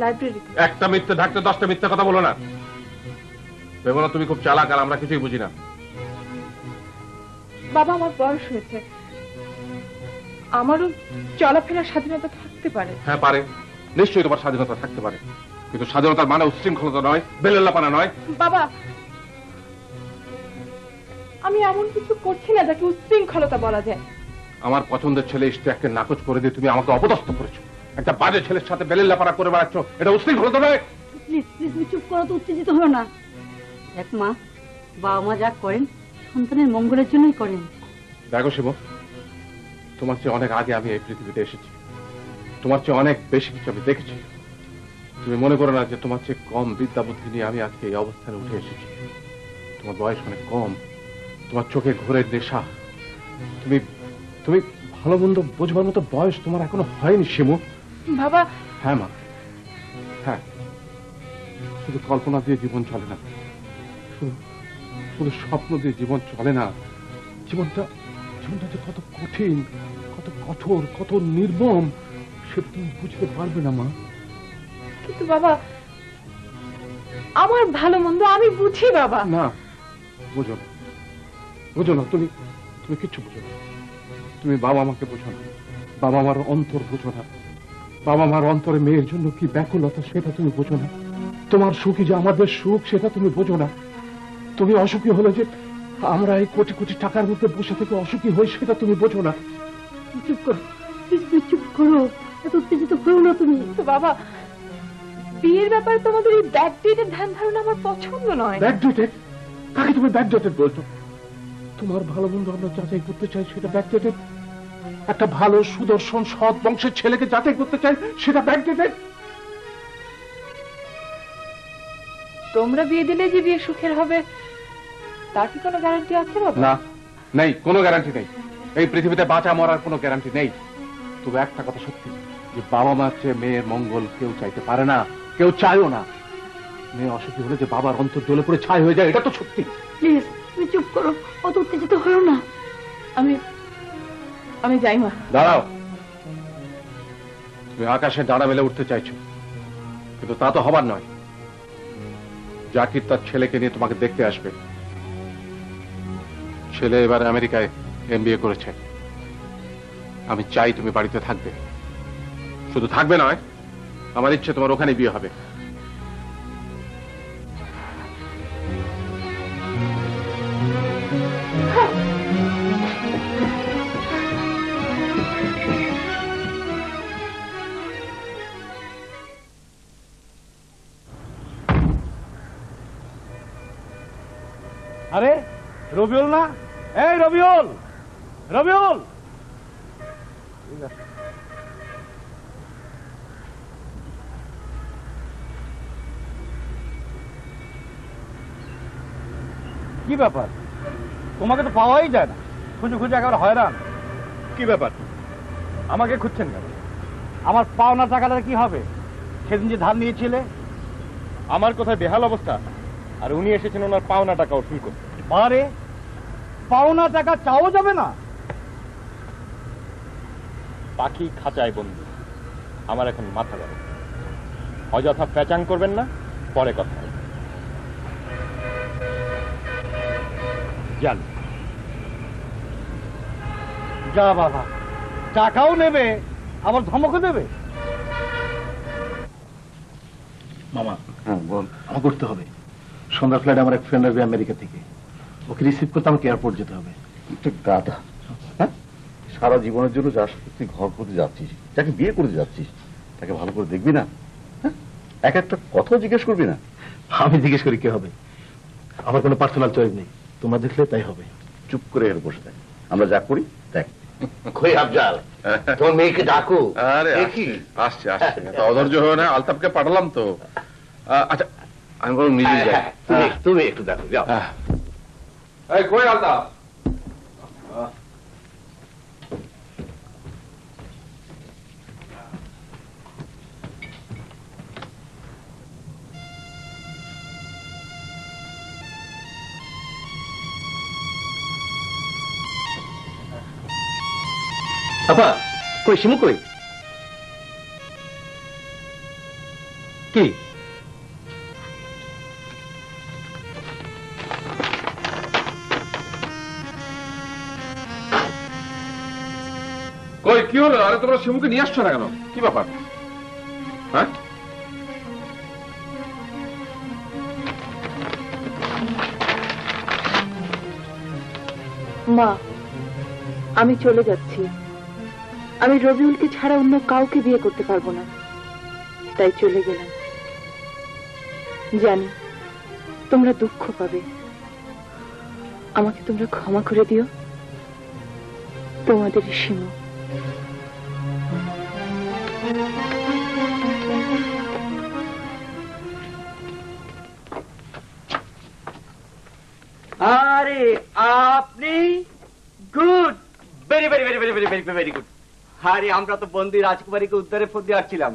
লাইব্রেরিতে। একটা মিথ্যে ঢাকতে 10টা মিথ্যে কথা বলো না। ভেবো না তুমি খুব চালাক আর আমরা কিছুই বুঝি না। বাবা আমার বয়স হয়েছে, আমারও চলাফেরার স্বাধীনতা থাকতে পারে। হ্যাঁ পারে, নিশ্চয়ই তোমার স্বাধীনতা থাকতে পারে, কিন্তু স্বাধীনতার মানে উচ্ছৃঙ্খলতা নয়, বেলেল্লাপানা নয়। বাবা আমি এমন কিছু করছি না যাকে উচ্ছৃঙ্খলতা বলা যায়। আমার পছন্দের ছেলে ইশতিয়াককে নাকচ করে দিয়ে তুমি আমাকে অপদস্থ করেছো। একটা বাজে ছেলের সাথে বেলেল্লাপানা করে বেড়াচ্ছ, এটা উচ্ছৃঙ্খলতা নয়? প্লিজ প্লিজ তুমি চুপ করো তো, উত্তেজিত হও না। দেখ মা, বাবা মা যা করেন সন্তানের মঙ্গলের জন্যই করেন। দেখো শিব, তোমার চেয়ে অনেক আগে আমি এই পৃথিবীতে এসেছি, তোমার চেয়ে অনেক বেশি কিছু আমি দেখেছি। তুমি মনে করো না যে তোমার চেয়ে কম বিদ্যা বুদ্ধি নিয়ে আমি আজকে এই অবস্থানে উঠে এসেছি। তোমার বয়স অনেক কম, তোমার চোখে ঘোরের নেশা, তুমি তুমি ভালো মন্দ বোঝবার মতো বয়স তোমার এখনো হয়নি শিমু। বাবা হ্যাঁ মা, হ্যাঁ, শুধু কল্পনা দিয়ে জীবন চলে না, শুধু স্বপ্ন দিয়ে জীবন চলে না। জীবনটা যে কত কঠিন, কত কঠোর, কত নির্মম, সেটা তুমি বুঝতে পারবে না মা। কিন্তু বাবা আমার ভালো মন্দ আমি বুঝি বাবা। না, বুঝো না, বুঝো না, তুমি তুমি কিচ্ছু বুঝো না। তুমি বাবা মাকে বুঝো না, বাবা মার অন্তর বুঝো না, বাবা মার অন্তরে মেয়ের জন্য কি ব্যাকুলতা সেটা তুমি বুঝো না। তোমার সুখী যে আমাদের সুখ সেটা তুমি বোঝো না। তুমি অসুখী হলে যে আমরা এই কোটি কোটি টাকার মধ্যে বসে থেকে অসুখী হই সেটা তুমি বোঝো না। চুপ করো প্লিজ, তুমি চুপ করো, এত উত্তেজিত হও না তুমি। তো বাবা বিয়ের ব্যাপারে তোমাদের এই ব্যাকডেটের ধ্যান ধারণা আমার পছন্দ নয়। ব্যাকডেটেড? কাকে তুমি ব্যাকডেটেড বলছো? তোমার ভালো মন্দ আমরা যাচাই করতে চাই, সেটা ব্যাকডেটেড? একটা ভালো সুদর্শন সৎ বংশের ছেলেকে যাচাই করতে চাই, সেটা ব্যাকডেটেড? তোমরা বিয়ে দিলে যে বিয়ে সুখের হবে তার কি কোনো গ্যারান্টি আছে বাবা? না, নেই, কোনো গ্যারান্টি নেই। এই পৃথিবীতে বাঁচা মরার কোনো গ্যারান্টি নেই। তবে একটা কথা সত্যি, যে বাবা মার চেয়ে মেয়ের মঙ্গল কেউ চাইতে পারে না, কেউ চায়ও না। মেয়ে অসুখী হলে যে বাবার অন্তর জ্বলে পড়ে ছাই হয়ে যায়, এটা তো সত্যি। প্লিজ তুমি চুপ করো, অত উত্তেজিত হও না। আমি যাই মা। দাঁড়াও, তুমি আকাশে ডানা মেলে উঠতে চাইছো, কিন্তু তা তো হবার নয়। জাকির তার ছেলেকে নিয়ে তোমাকে দেখতে আসবে। ছেলে এবার আমেরিকায় MBA করেছে। আমি চাই তুমি বাড়িতে থাকবে। শুধু থাকবে নয়, আমার ইচ্ছে তোমার ওখানে বিয়ে হবে। আরে রবিউল না? এই রবিউল, রবিউল! কি ব্যাপার, তোমাকে তো পাওয়াই যায় না, খুঁজে খুঁজে একেবারে হয়রান। কি ব্যাপার, আমাকে খুঁজছেন কেন? আমার পাওনা টাকাটা কি হবে? সেদিন যে ধার নিয়েছিলে। আমার কোথায় বেহাল অবস্থা, আর উনি এসেছেন ওনার পাওনা টাকা উসুল করতে। বারে পাওনা টাকা চাও যাবে না? পাখি খাঁচায় বন্ধু, আমার এখন মাথা গরম। অযথা প্যাচাং করবেন না, পরে কথা হবে। যান। যা বাবা, টাকাও নেবে আবার ধমকও দেবে। মামা, বল। আমার করতে হবে। সন্ধ্যার ফ্লাইট আমার এক ফ্রেন্ড আসবে আমেরিকা থেকে, ওকে রিসিভ করতে আমাকে এয়ারপোর্ট যেতে হবে। গাধা, হ্যাঁ? সারা জীবনের জন্য যার সাথে তুই ঘর করতে যাচ্ছিস, যাকে বিয়ে করতে যাচ্ছিস, তাকে ভালো করে দেখবি না? হ্যাঁ, এক একটা কথা জিজ্ঞেস করবি না? আমি জিজ্ঞেস করি কে হবে? আমার কোনো পার্সোনাল চয়েস নেই, তোমরা দেখলে তাই হবে। চুপ করে এর বসে থাক, আমরা যা করি দেখ। কই আফজাল, তোমার মেয়েকে ডাকো। আরে আসছে আসছে, অধৈর্য হয়ে না, আলতাফকে পাঠালাম তো। আচ্ছা আমি বরং নিজে যাই। তুমি একটু দেখো, যাও। এই কই আলতাফ? আপা কই শিমু কই? কি কই কি হলো? আরে তোমরা শিমুকে নিয়ে আসছো না কেন? কি ব্যাপার? হ্যাঁ মা, আমি চলে যাচ্ছি। আমি রবিউলকে ছাড়া অন্য কাউকে বিয়ে করতে পারবো না, তাই চলে গেলাম। জানি তোমরা দুঃখ পাবে, আমাকে তোমরা ক্ষমা করে দিও। তোমাদের শিমু। আরে আপনি good, very very very very very very very good. আরে আমরা তো বন্দি রাজকুমারীকে উদ্ধারে ফোন দিয়ে আসছিলাম।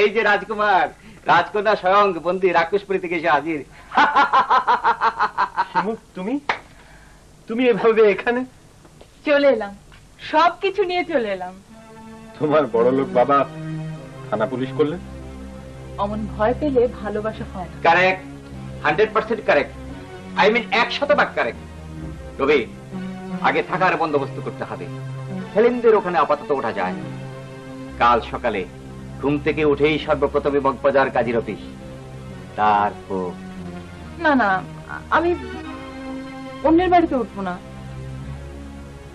এই যে রাজকুমার, রাজকন্যা স্বয়ং বন্দি রাক্ষসপুরী থেকে এসে হাজির। তুমি তুমি এভাবে এখানে? চলে এলাম, সবকিছু নিয়ে চলে এলাম। তোমার বড় লোক বাবা থানা পুলিশ করলেন? অমন ভয় পেলে ভালোবাসা হয় না। Correct, 100% correct, I mean 100% correct. তবে আগে থাকার বন্দোবস্ত করতে হবে। হেলেনদের ওখানে আপাতত ওঠা যায়। কাল সকালে ঘুম থেকে উঠেই সর্বপ্রথমে মগবাজার কাজীর অফিস, তারপর না না, আমি অন্যের বাড়িতে উঠবো না।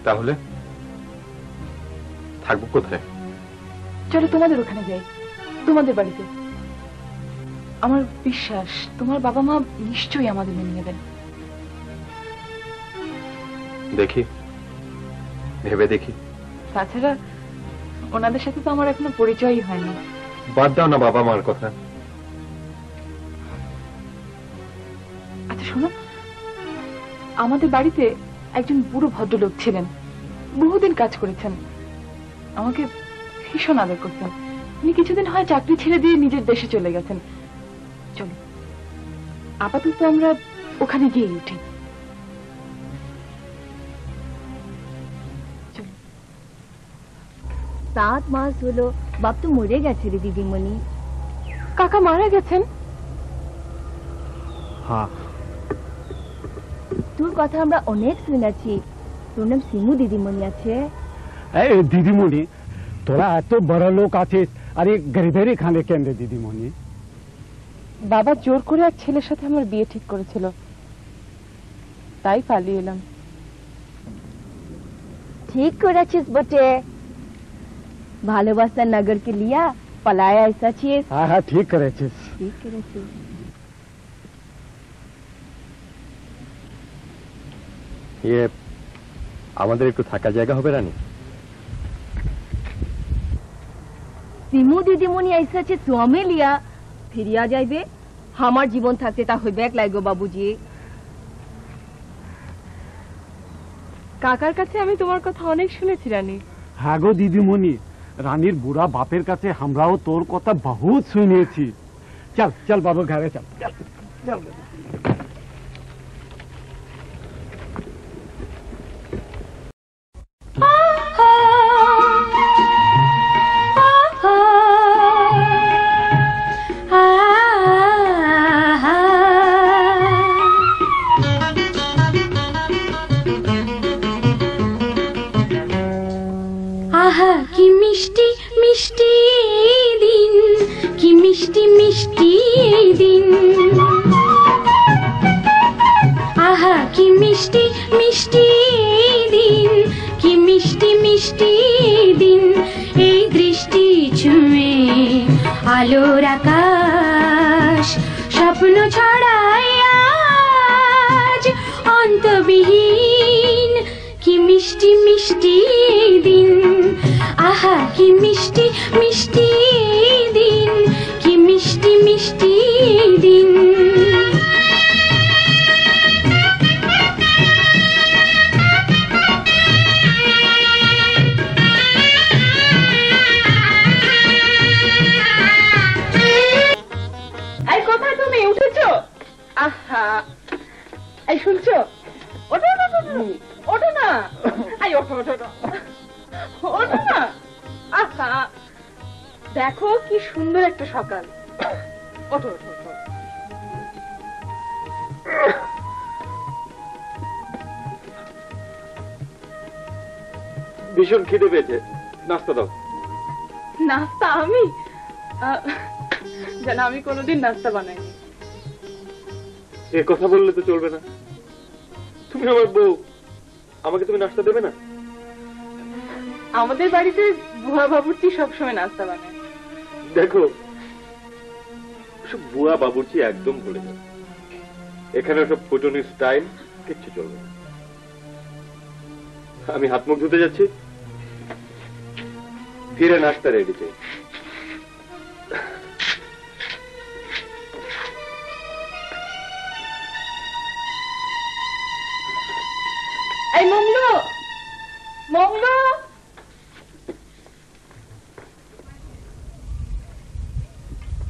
তাহলে থাকবো কোথায়? চলো তোমাদের ওখানে যাই, তোমাদের বাড়িতে। আমার বিশ্বাস তোমার বাবা মা নিশ্চয়ই আমাদের মেনে নেবেন। দেখি, ভেবে দেখি। তাছাড়া ওনাদের সাথে তো আমার এখনো পরিচয়ই হয়নি। বাদ দাও না বাবা মার কথা। আচ্ছা শোনো, আমাদের বাড়িতে একজন বুড়ো ভদ্রলোক ছিলেন, বহুদিন কাজ করেছেন, আমাকে ভীষণ আদর করতেন। উনি কিছুদিন হয় চাকরি ছেড়ে দিয়ে নিজের দেশে চলে গেছেন। চলো আপাতত আমরা ওখানে গিয়ে উঠি। 7 মাস হলো বাপ তো মরে গেছে রে দিদিমণি। কাকা মারা গেছেন? হ্যাঁ। তোর কথা আমরা অনেক শুনেছি। তোর নাম শিমু দিদিমণি আছে? এই দিদিমণি, তোরা এত বড় লোক আছিস, আরে গরিবের খানে কেন রে দিদিমণি? বাবা জোর করে এক ছেলের সাথে আমার বিয়ে ঠিক করেছিল, তাই পালিয়ে এলাম। ঠিক করেছিস বটে, ভালোবাসার নগর কে লিয়া পালায়া এসেছিস। হ্যাঁ হ্যাঁ ঠিক করেছিস। ঠিক করেছিস। আমাদের একটু থাকা জায়গা হবে রানী? শিমু দিদিমণি এসেছে স্বামী লিয়া, ফিরিয়া যাইবে। আমার জীবন থাকতে তা হইবে এক লাগো বাবুজি। কাকার কাছে আমি তোমার কথা অনেক শুনেছি রানী। হ্যাঁ গো দিদিমণি, রানীর বুড়া বাপের কাছে আমরাও তোর কথা বহুত শুনেছি। চল চল বাবু ঘরে চল। আহা কি মিষ্টি মিষ্টি দিন, কি মিষ্টি মিষ্টি দিন। আহা কি মিষ্টি মিষ্টি দিন, কি মিষ্টি মিষ্টি দিন। এই দৃষ্টি ছুঁয়ে আলোর আকাশ স্বপ্ন ছড়ায় আজ অন্তবিহীন। কি মিষ্টি মিষ্টি দিন আহা কি মিষ্টি মিষ্টি দিন কি মিষ্টি মিষ্টি দিন এই কোথায় তুমি উঠেছো? আহা এই শুনছো? ওঠো ওঠো না, এই ওঠো ওঠো ওঠো না। আহা দেখো কি সুন্দর একটা সকাল। ওঠো ওঠো ওঠো। ভীষণ খিদে পেয়েছে, নাস্তা দাও। নাস্তা আমি? জানো আমি কোনোদিন নাস্তা বানাইনি। এ কথা বললে তো চলবে না, তুমি আমার বউ, আমাকে তুমি নাস্তা দেবে না? আমাদের বাড়িতে বুয়া বাবুর্চি সবসময় নাস্তা বানায়। দেখো সব বুয়া বাবুর্চি একদম ভুলে যাও, এখানে সব ফুটনি স্টাইল কিচ্ছু চলবে না। আমি হাত মুখ ধুতে যাচ্ছি, ফিরে নাস্তা রেডি চাই। এই মঙ্গলু মঙ্গলু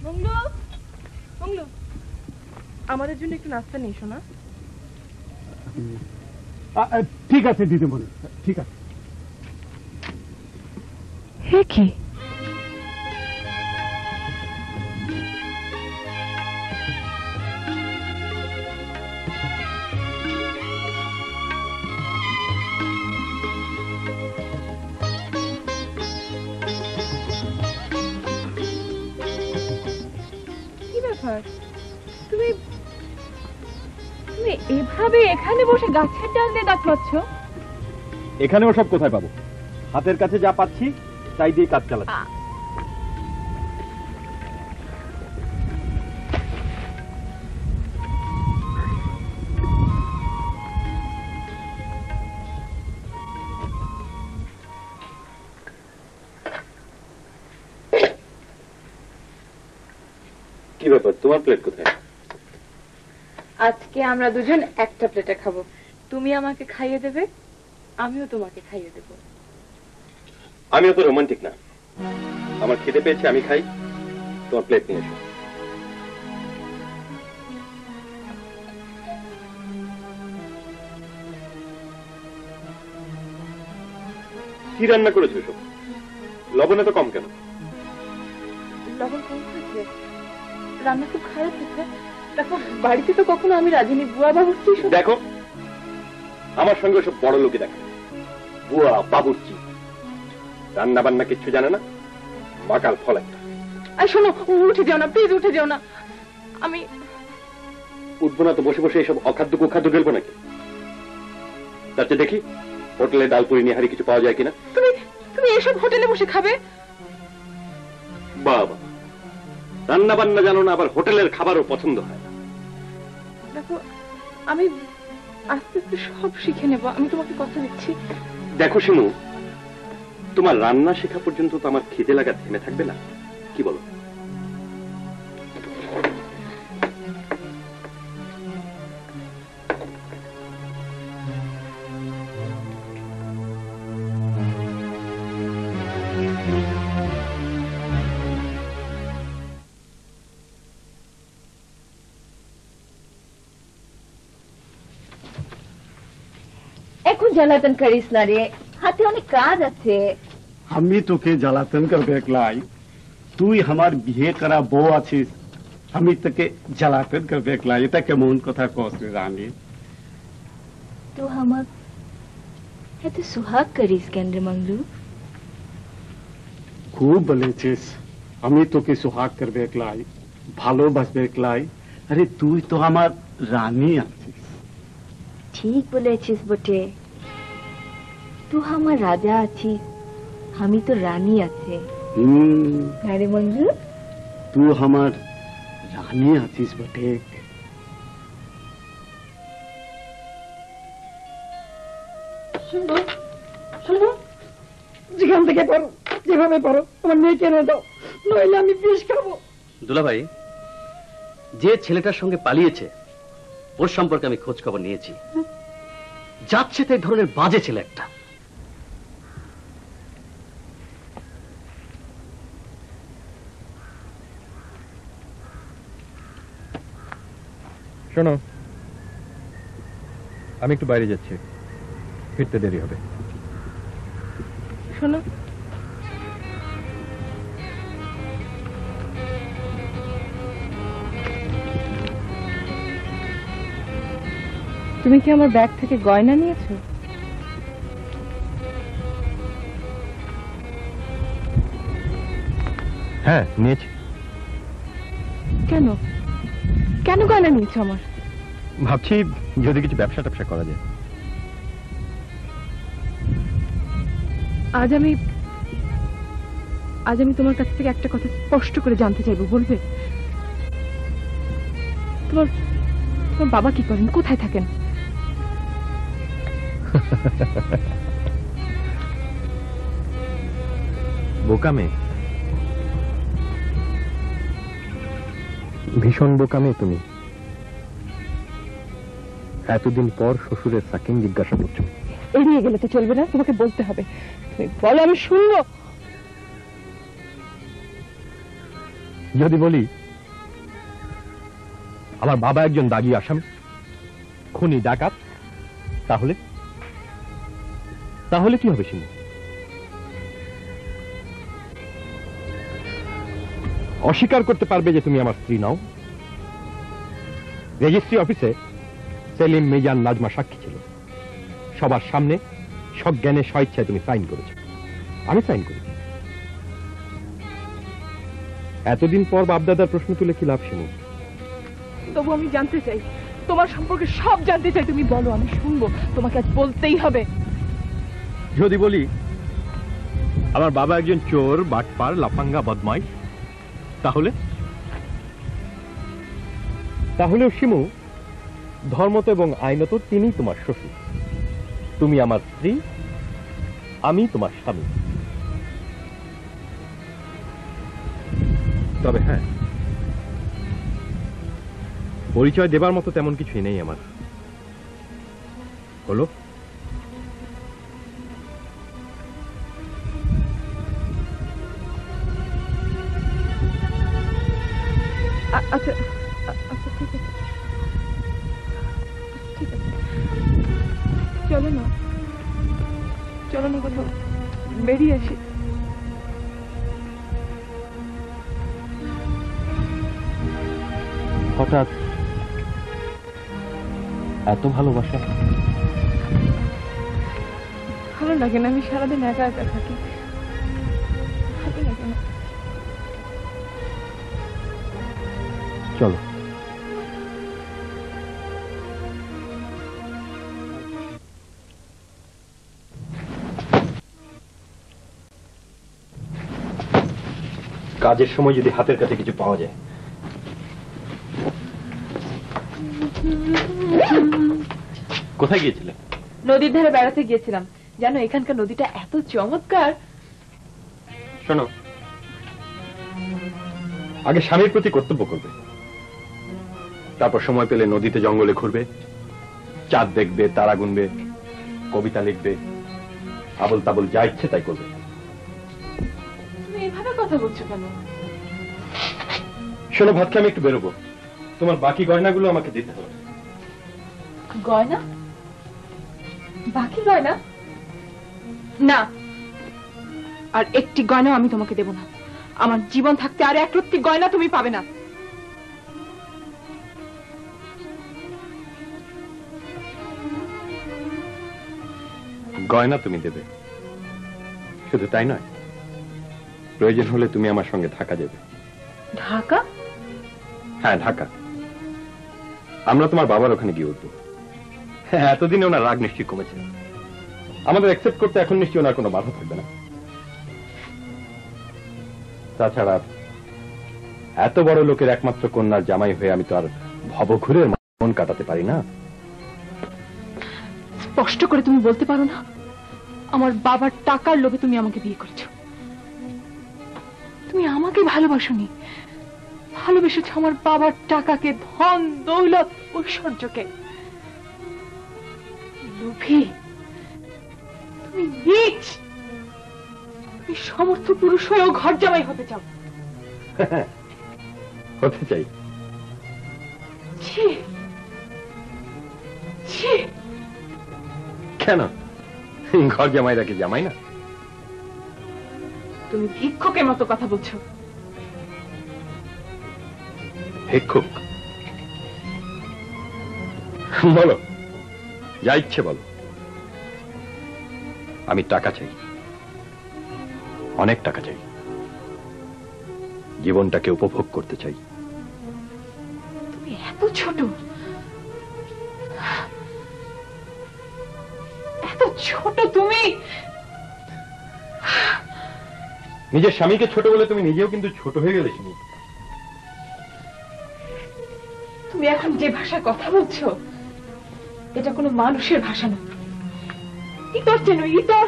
মঙ্গলু মঙ্গলু, আমাদের জন্য একটু নাস্তা নেই শোনা? ঠিক আছে দিদিমণি, ঠিক আছে। হে কি তুমি তুমি এভাবে এখানে বসে গাছের ডাল দিয়ে দাঁত মারছ? এখানেও সব কোথায় পাবো? হাতের কাছে যা পাচ্ছি তাই দিয়ে কাজ চালাচ্ছি। কি ব্যাপার, তোমার প্লেট কোথায়? আজকে আমরা দুজন একটা প্লেটে খাবো। তুমি আমাকে খাইয়ে দেবে, আমিও তোমাকে খাইয়ে দেব। আমি অত রোমান্টিক না, আমার খিদে পেয়েছে, আমি খাই, তোমার প্লেট নিয়ে এসো। কি রান্না করেছো এসব? লবণ এত কম কেন? লবণ কম হয়েছে, রান্না খুব খারাপ হয়েছে। দেখো বাড়িতে তো কখনো আমি রাজিনী, বুয়া বাবুর্চি। দেখো আমার সঙ্গে সব বড় লোকে দেখে, বুয়া বাবুর্চি রান্না বান্না কিচ্ছু জানে না, মাকাল ফল একটা। আর শোনো, উঠে যাও না প্লিজ, উঠে যাও না। আমি উঠবো না তো বসে বসে এইসব অখাদ্য কুখাদ্য গেলবো নাকি? তার চেয়ে দেখি হোটেলে ডাল পুরি নিহারি কিছু পাওয়া যায় কিনা। তুমি তুমি এসব হোটেলে বসে খাবে? বাবা, রান্না বান্না জানো না, আবার হোটেলের খাবারও পছন্দ হয়। দেখো আমি আস্তে আস্তে সব শিখে নেব, আমি তোমাকে কথা দিচ্ছি। দেখো শিমু, তোমার রান্না শেখা পর্যন্ত তো আমার খিদে লাগা থেমে থাকবে না, কি বলো? এখন জ্বালাতন করিস না রে, হাতে অনেক কাজ আছে। আমি তোকে জ্বালাতন করবে লাই, তুই আমার বিয়ে করা বউ আছিস, আমি তোকে জ্বালাতন করবে লাই, এটা কেমন কথা কস রে রানী? তো আমার এত সুহাগ করিস কেন রে মঙ্গলু? খুব বলেছিস, আমি তোকে সুহাগ করবে লাই, ভালোবাসবে লাই। আরে তুই তো আমার রানী আছিস। ঠিক বলেছিস বটে, তুই আমার রাজা আছিস, আমি তো রানী আছে। আরে মঙ্গলু, তুই আমার রানী আছিস বটে। শুনবো শোনো, যেখান থেকে পারো, যেভাবে পারো আমার মেয়েকে এনে দাও, নইলে আমি বিষ খাবো। দুলাভাই, যে ছেলেটার সঙ্গে পালিয়েছে ওর সম্পর্কে আমি খোঁজ খবর নিয়েছি। যাচ্ছে তো এই ধরনের বাজে ছেলে একটা। শোনো, আমি একটু বাইরে যাচ্ছি, ফিরতে দেরি হবে। শোনো, তুমি কি আমার ব্যাগ থেকে গয়না নিয়েছো? হ্যাঁ, নিয়েছি। কেন কেন গয়না নিয়েছো আমার? ভাবছি যদি কিছু ব্যবসা ট্যাবসা করা যায়। আজ আমি তোমার কাছ থেকে একটা কথা স্পষ্ট করে জানতে চাইবো, বলবে? তোমার বাবা কি করেন, কোথায় থাকেন? বোকা মেয়ে, ভীষণ বোকা মেয়ে তুমি। এতদিন পর শ্বশুরের সাকিন জিজ্ঞাসা করছো। এড়িয়ে গেলে তো চলবে না, তোমাকে বলতে হবে। তুমি বলো, আমি শুনবো। যদি বলি আমার বাবা একজন দাগী আসামি, খুনি, ডাকাত, তাহলে তাহলে কি হবে শিমু? অস্বীকার করতে পারবে যে তুমি আমার স্ত্রী নাও? রেজিস্ট্রি অফিসে সেলিম, মিজান, নাজমা সাক্ষী ছিল। সবার সামনে সজ্ঞানে স্বেচ্ছায় তুমি সাইন করেছো, আমি সাইন করি। এতদিন পর বাপদাদার প্রশ্ন তুলে কি লাভ শিমু? তবু আমি জানতে চাই, তোমার সম্পর্কে সব জানতে চাই। তুমি বলো, আমি শুনবো। তোমাকে আজ বলতেই হবে। যদি বলি আমার বাবা একজন চোর, বাটপার, লাফাঙ্গা, বদমাইশ, তাহলে তাহলেও শিমু, ধর্মত এবং আইনত তিনি তোমার শ্বশুর, তুমি আমার স্ত্রী, আমি তোমার স্বামী। তবে হ্যাঁ, পরিচয় দেবার মতো তেমন কিছুই নেই আমার। হলো আচ্ছা আচ্ছা, ঠিক আছে, ঠিক আছে। চলো না কোথাও বেরিয়ে আসি। হঠাৎ এত ভালোবাসা? ভালো লাগে না? আমি সারাদিন একা একা থাকি, ভালো লাগে না। চলো। কাজের সময় যদি হাতের কাছে কিছু পাওয়া যায়। কোথায় গিয়েছিলে? নদীর ধারে বেড়াতে গিয়েছিলাম। জানো, এখানকার নদীটা এত চমৎকার। শোনো, আগে স্বামীর প্রতি কর্তব্য করবে, তারপর সময় পেলে নদীতে জঙ্গলে ঘুরবে, চাঁদ দেখবে, তারা গুনবে, কবিতা লিখবে, আবল তাবল যা ইচ্ছে তাই করবে। তুমি এভাবে কথা বলছো কেন? শোনো, ভাত খেয়ে আমি একটু বেরোবো, তোমার বাকি গয়নাগুলো আমাকে দিতে হবে। গয়না? বাকি গয়না? না, আর একটি গয়না আমি তোমাকে দেব না। আমার জীবন থাকতে আর এক রত্তি গয়না তুমি পাবে না। গয়না তুমি দেবে, শুধু তাই নয়, প্রয়োজন হলে তুমি আমার সঙ্গে ঢাকা যাবে। ঢাকা? হ্যাঁ, ঢাকা। আমরা তোমার বাবার ওখানে গিয়ে উঠবো। হ্যাঁ, এতদিনে ওনার রাগ নিশ্চয়ই কমেছে। আমাদের অ্যাকসেপ্ট করতে এখন নিশ্চয়ই ওনার কোনো বাধা থাকবে না। তাছাড়া এত বড় লোকের একমাত্র কন্যার জামাই হয়ে আমি তো আর ভবঘুরের মন কাটাতে পারি না। স্পষ্ট করে তুমি বলতে পারো না আমার বাবার টাকার লোভে তুমি আমাকে বিয়ে করেছো। তুমি আমাকে ভালোবাসোনি, ভালোবেসেছ আমার বাবার টাকাকে, ধন দৌলত ঐশ্বর্যকে। লোভী, তুমি নীচ, তুমি সমর্থ পুরুষ হয়েও ঘর জামাই হতে চাও। হতে চাই। ছি ছি। কেন, ঘর জামাই রাখে জামাই না? তুমি ভিক্ষুকের মতো কথা বলছো। ভিক্ষুক? বলো, যা ইচ্ছে বলো। আমি টাকা চাই, অনেক টাকা চাই, জীবনটাকে উপভোগ করতে চাই। তুমি এত ছোট, এত ছোট তুমি। নিজের স্বামীকে ছোট বলে তুমি নিজেও কিন্তু ছোট হয়ে গেলে। তুমি এখন যে ভাষায় কথা বলছো এটা কোনো মানুষের ভাষা না। ইতর যেন ইতর,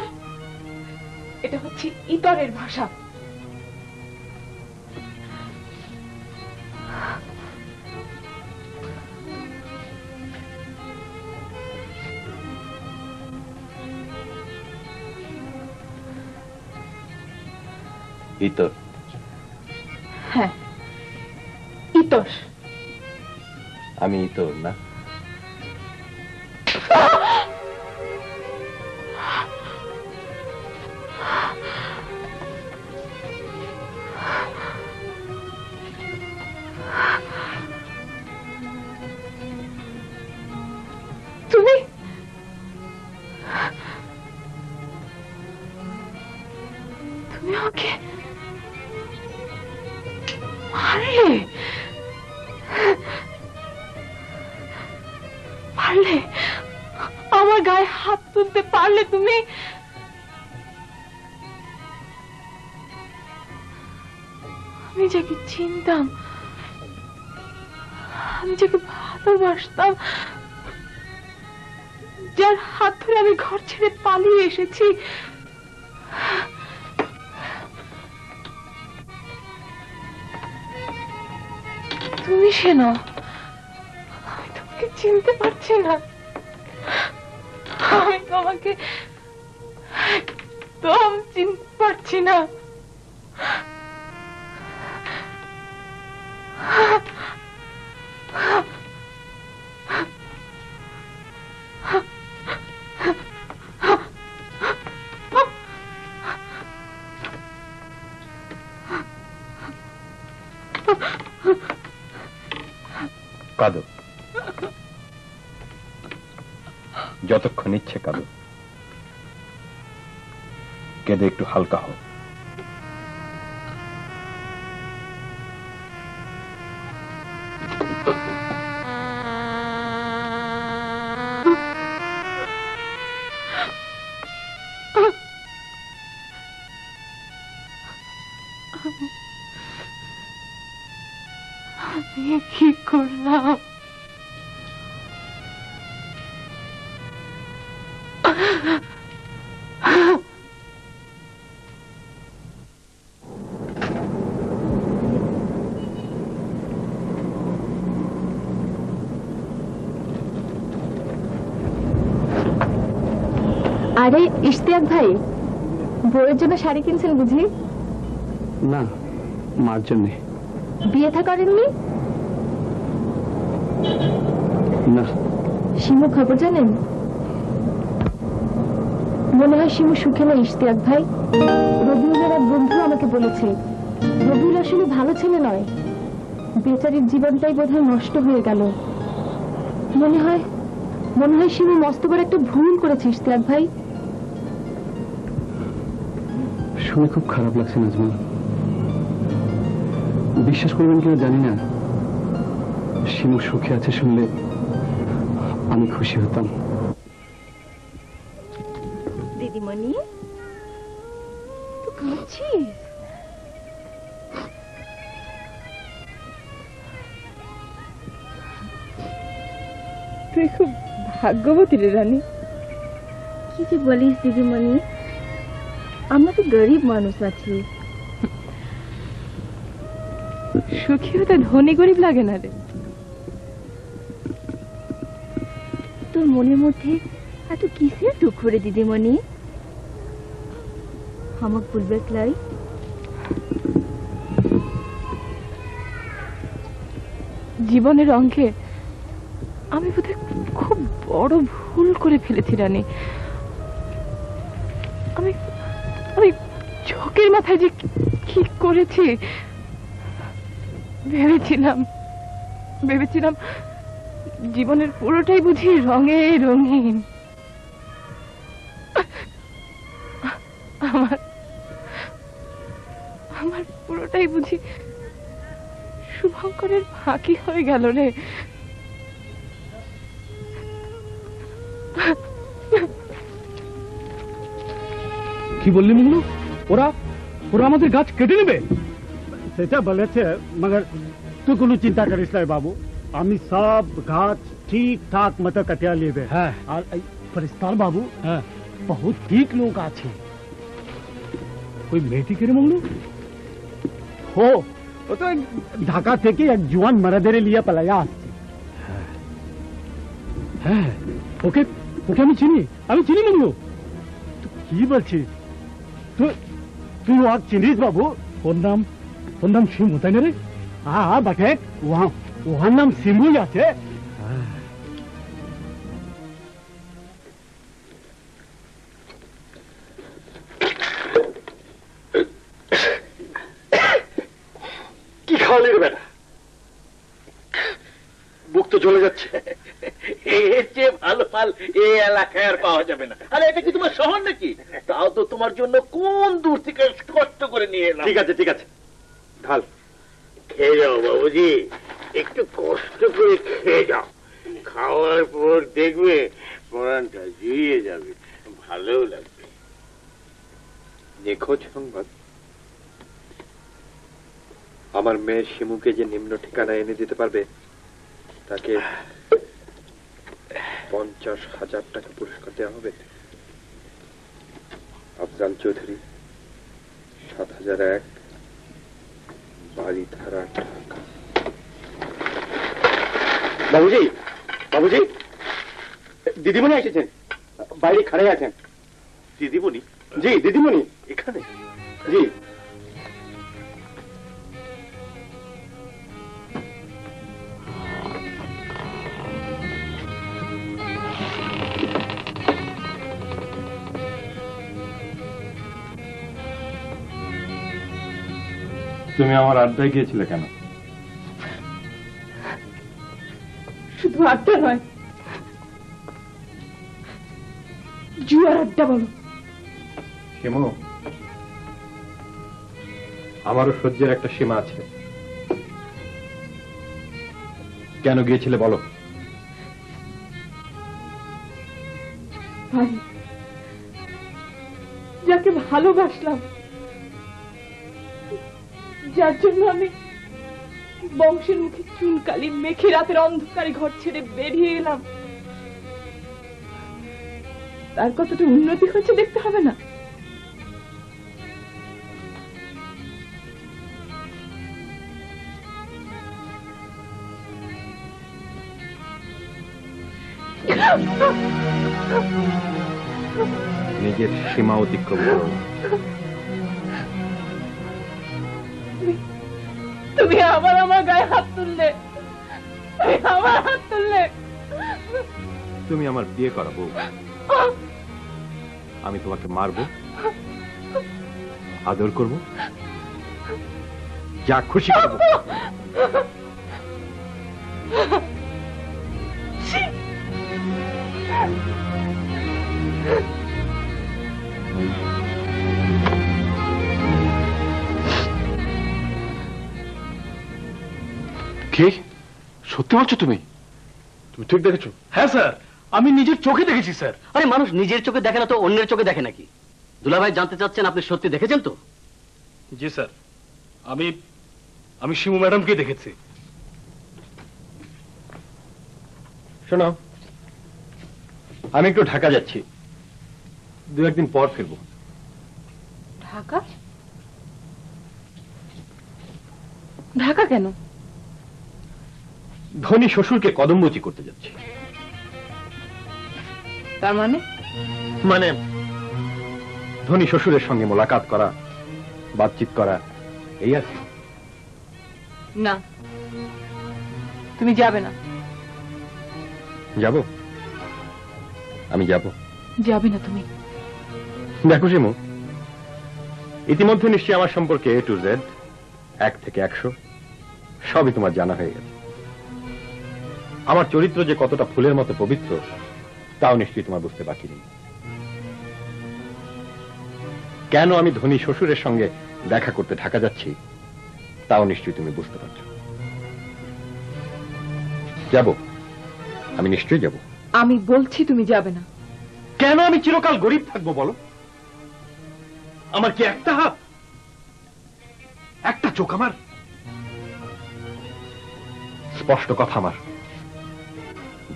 এটা হচ্ছে ইতরের ভাষা। ইতর? হ্যাঁ, ইতর। আমি ইতর না? তুমি তুমি আমাকে মারলে, পারলে আমার গায়ে হাত তুলতে পারলে তুমি? আমি যাকে চিনতাম, আমি যাকে ভালোবাসতাম, যার হাত ধরে আমি ঘর ছেড়ে পালিয়ে এসেছি, তুমি সে নও। আমি তোমাকে চিনতে পারছি না। আমি তোমাকে একদম চিনতে পারছি না। কাঁদো, যতক্ষণ ইচ্ছে কাঁদো, কেঁদে একটু হালকা হও। আমি কি করলাম? আরে ইশতিয়াক ভাই, বউয়ের জন্য শাড়ি কিনছেন বুঝি? না, মার জন্যে। বিয়ে থা করেননি? না। শিমু খবর জানেন? মনে হয় শিমু সুখে নেই ইশতিয়াক ভাই। রবিউলের এক বন্ধু আমাকে বলেছে রবিউল আসলে ভালো ছেলে নয়, বেচারির জীবনটাই বোধহয় নষ্ট হয়ে গেল। মনে হয় শিমু মস্ত বড় একটা ভুল করেছে ইশতিয়াক ভাই। শুনে খুব খারাপ লাগছে নাজমা। বিশ্বাস করবেন কিনা জানি না, শিমু সুখে আছে শুনলে আমি খুশি হতাম। দিদিমণি, তুই ঘুরছিস? তুই খুব ভাগ্যবতী রে রানী। কি যে বলিস দিদিমণি, আমরা তো গরিব মানুষ আছি। সুখী হতে ধনী গরিব লাগে না রে। তোর মনের মধ্যে এত কিসের দুঃখ রে দিদিমণি? আমাক বলবে লাই? জীবনের অঙ্কে আমি বোধহয় খুব বড় ভুল করে ফেলেছি রানী। আমি আমি চোখের মাথায় যে কি করেছি, ভেবেছিলাম জীবনের পুরোটাই বুঝি রঙে রঙিন। আমার পুরোটাই বুঝি শুভঙ্করের ফাঁকি হয়ে গেল রে। কি বললি মুন্নু? ওরা ওরা আমাদের গাছ কেটে নেবে? সেটা বলেছে, মगर তুই কোনো চিন্তা করিস না বাবু, আমি সব গাছ ঠিক ঠাক মতো কাটিয়া लेबे। হ্যাঁ, আর ফরিস্তার বাবু বহুত ঠিক লোক আছে। ওই মেয়েটি কে রে মুন্নু? ও তো ঢাকা থেকে এক জওয়ান মরাদের লিয়ে পালায়া আসছে। হ্যাঁ, ওকে ওকে আমি চিনি মুন্নু। কি বলছিস তুই? ওকে চিনিস বাবু? ওর নাম সিমু, তাই না রে? হ্যাঁ বটে, ওর নাম সিমুই আছে। কি খাওয়ালি রে বেটা? বুক তো জ্বলে যাচ্ছে। এর চেয়ে ভালো মাল এই এলাকায় আর পাওয়া যাবে না। আরে এটা কি তোমার শহর নাকি? তাও তো তোমার জন্য কোন দূর থেকে কষ্ট করে নিয়ে এলাম। ঠিক আছে ঢাল। খেয়ে যাও বাবুজি, একটু কষ্ট করে খেয়ে যাও। খাওয়ার পর দেখবে পরানটা জুড়িয়ে যাবে, ভালো লাগবে। নিখোঁজ সংবাদ। আমার মেয়ে শিমুকে যে নিম্ন ঠিকানা এনে দিতে পারবে তাকে 50,000 টাকা পুরস্কার দেওয়া হবে। আফজাল চৌধুরী, 7001, বাড়ি ধারা, ঢাকা। বাবুজি দিদিমণি এসেছেন, বাইরে খাড়ে আছেন। দিদিমণি? জি দিদিমণি এখানে? জি। তুমি আমার আড্ডায় গিয়েছিলে কেন? শুধু আড্ডা নয়, জুয়ার আড্ডা বলো। শিমু, আমারও সহ্যের একটা সীমা আছে। কেন গিয়েছিলে বলো? ভাই, যাকে ভালোবাসলাম, যার জন্য আমি বংশের মুখে চুনকালি মেখে রাতের অন্ধকারে ঘর ছেড়ে বেরিয়ে এলাম, তার কতটা উন্নতি হচ্ছে দেখতে হবে না? নিজের সীমা অতিক্রম করো না। তুমি আবার আমার গায়ে হাত তুললে, আমার হাত তুললে। তুমি আমার বিয়ে করাবো, আমি তোমাকে মারবো, আদর করব, যা খুশি করবো। কি সত্যি বলছো? তুমি ঠিক দেখেছো? হ্যাঁ স্যার, আমি নিজের চোখে দেখেছি স্যার। আরে মানুষ নিজের চোখে দেখে না তো অন্যের চোখে দেখে নাকি? দুলাভাই জানতে চাচ্ছেন আপনি সত্যি দেখেছেন তো? জি স্যার, আমি শিমু ম্যাডামকে দেখেছি। শোনো, আমি একটু ঢাকা যাচ্ছি, 2-1 দিন পর ফিরবো। ঢাকা? ঢাকা কেন? ধনী শ্বশুরকে কদমবচি করতে যাচ্ছি। তার মানে? মানে ধনী শ্বশুরের সঙ্গে মোলাকাত করা, বাতচিত করা, এই আর কি। না, তুমি যাবে না। যাব? আমি যাব। যাবে না তুমি? দেখো শিমু, ইতিমধ্যে নিশ্চয়ই আমার সম্পর্কে A to Z, 1 থেকে 100 সবই তোমার জানা হয়ে গেছে। আমার চরিত্র যে কতটা ফুলের মতো পবিত্র তাও নিশ্চয়ই তোমার বুঝতে বাকি নেই। কেন আমি ধনী শ্বশুরের সঙ্গে দেখা করতে ঢাকা যাচ্ছি তাও নিশ্চয়ই তুমি বুঝতে পারছো। যাব, আমি নিশ্চয়ই যাব। আমি বলছি তুমি যাবে না। কেন আমি চিরকাল গরিব থাকবো বলো? আমার কি একটা হাত, একটা চোখ? আমার স্পষ্ট কথা, আমার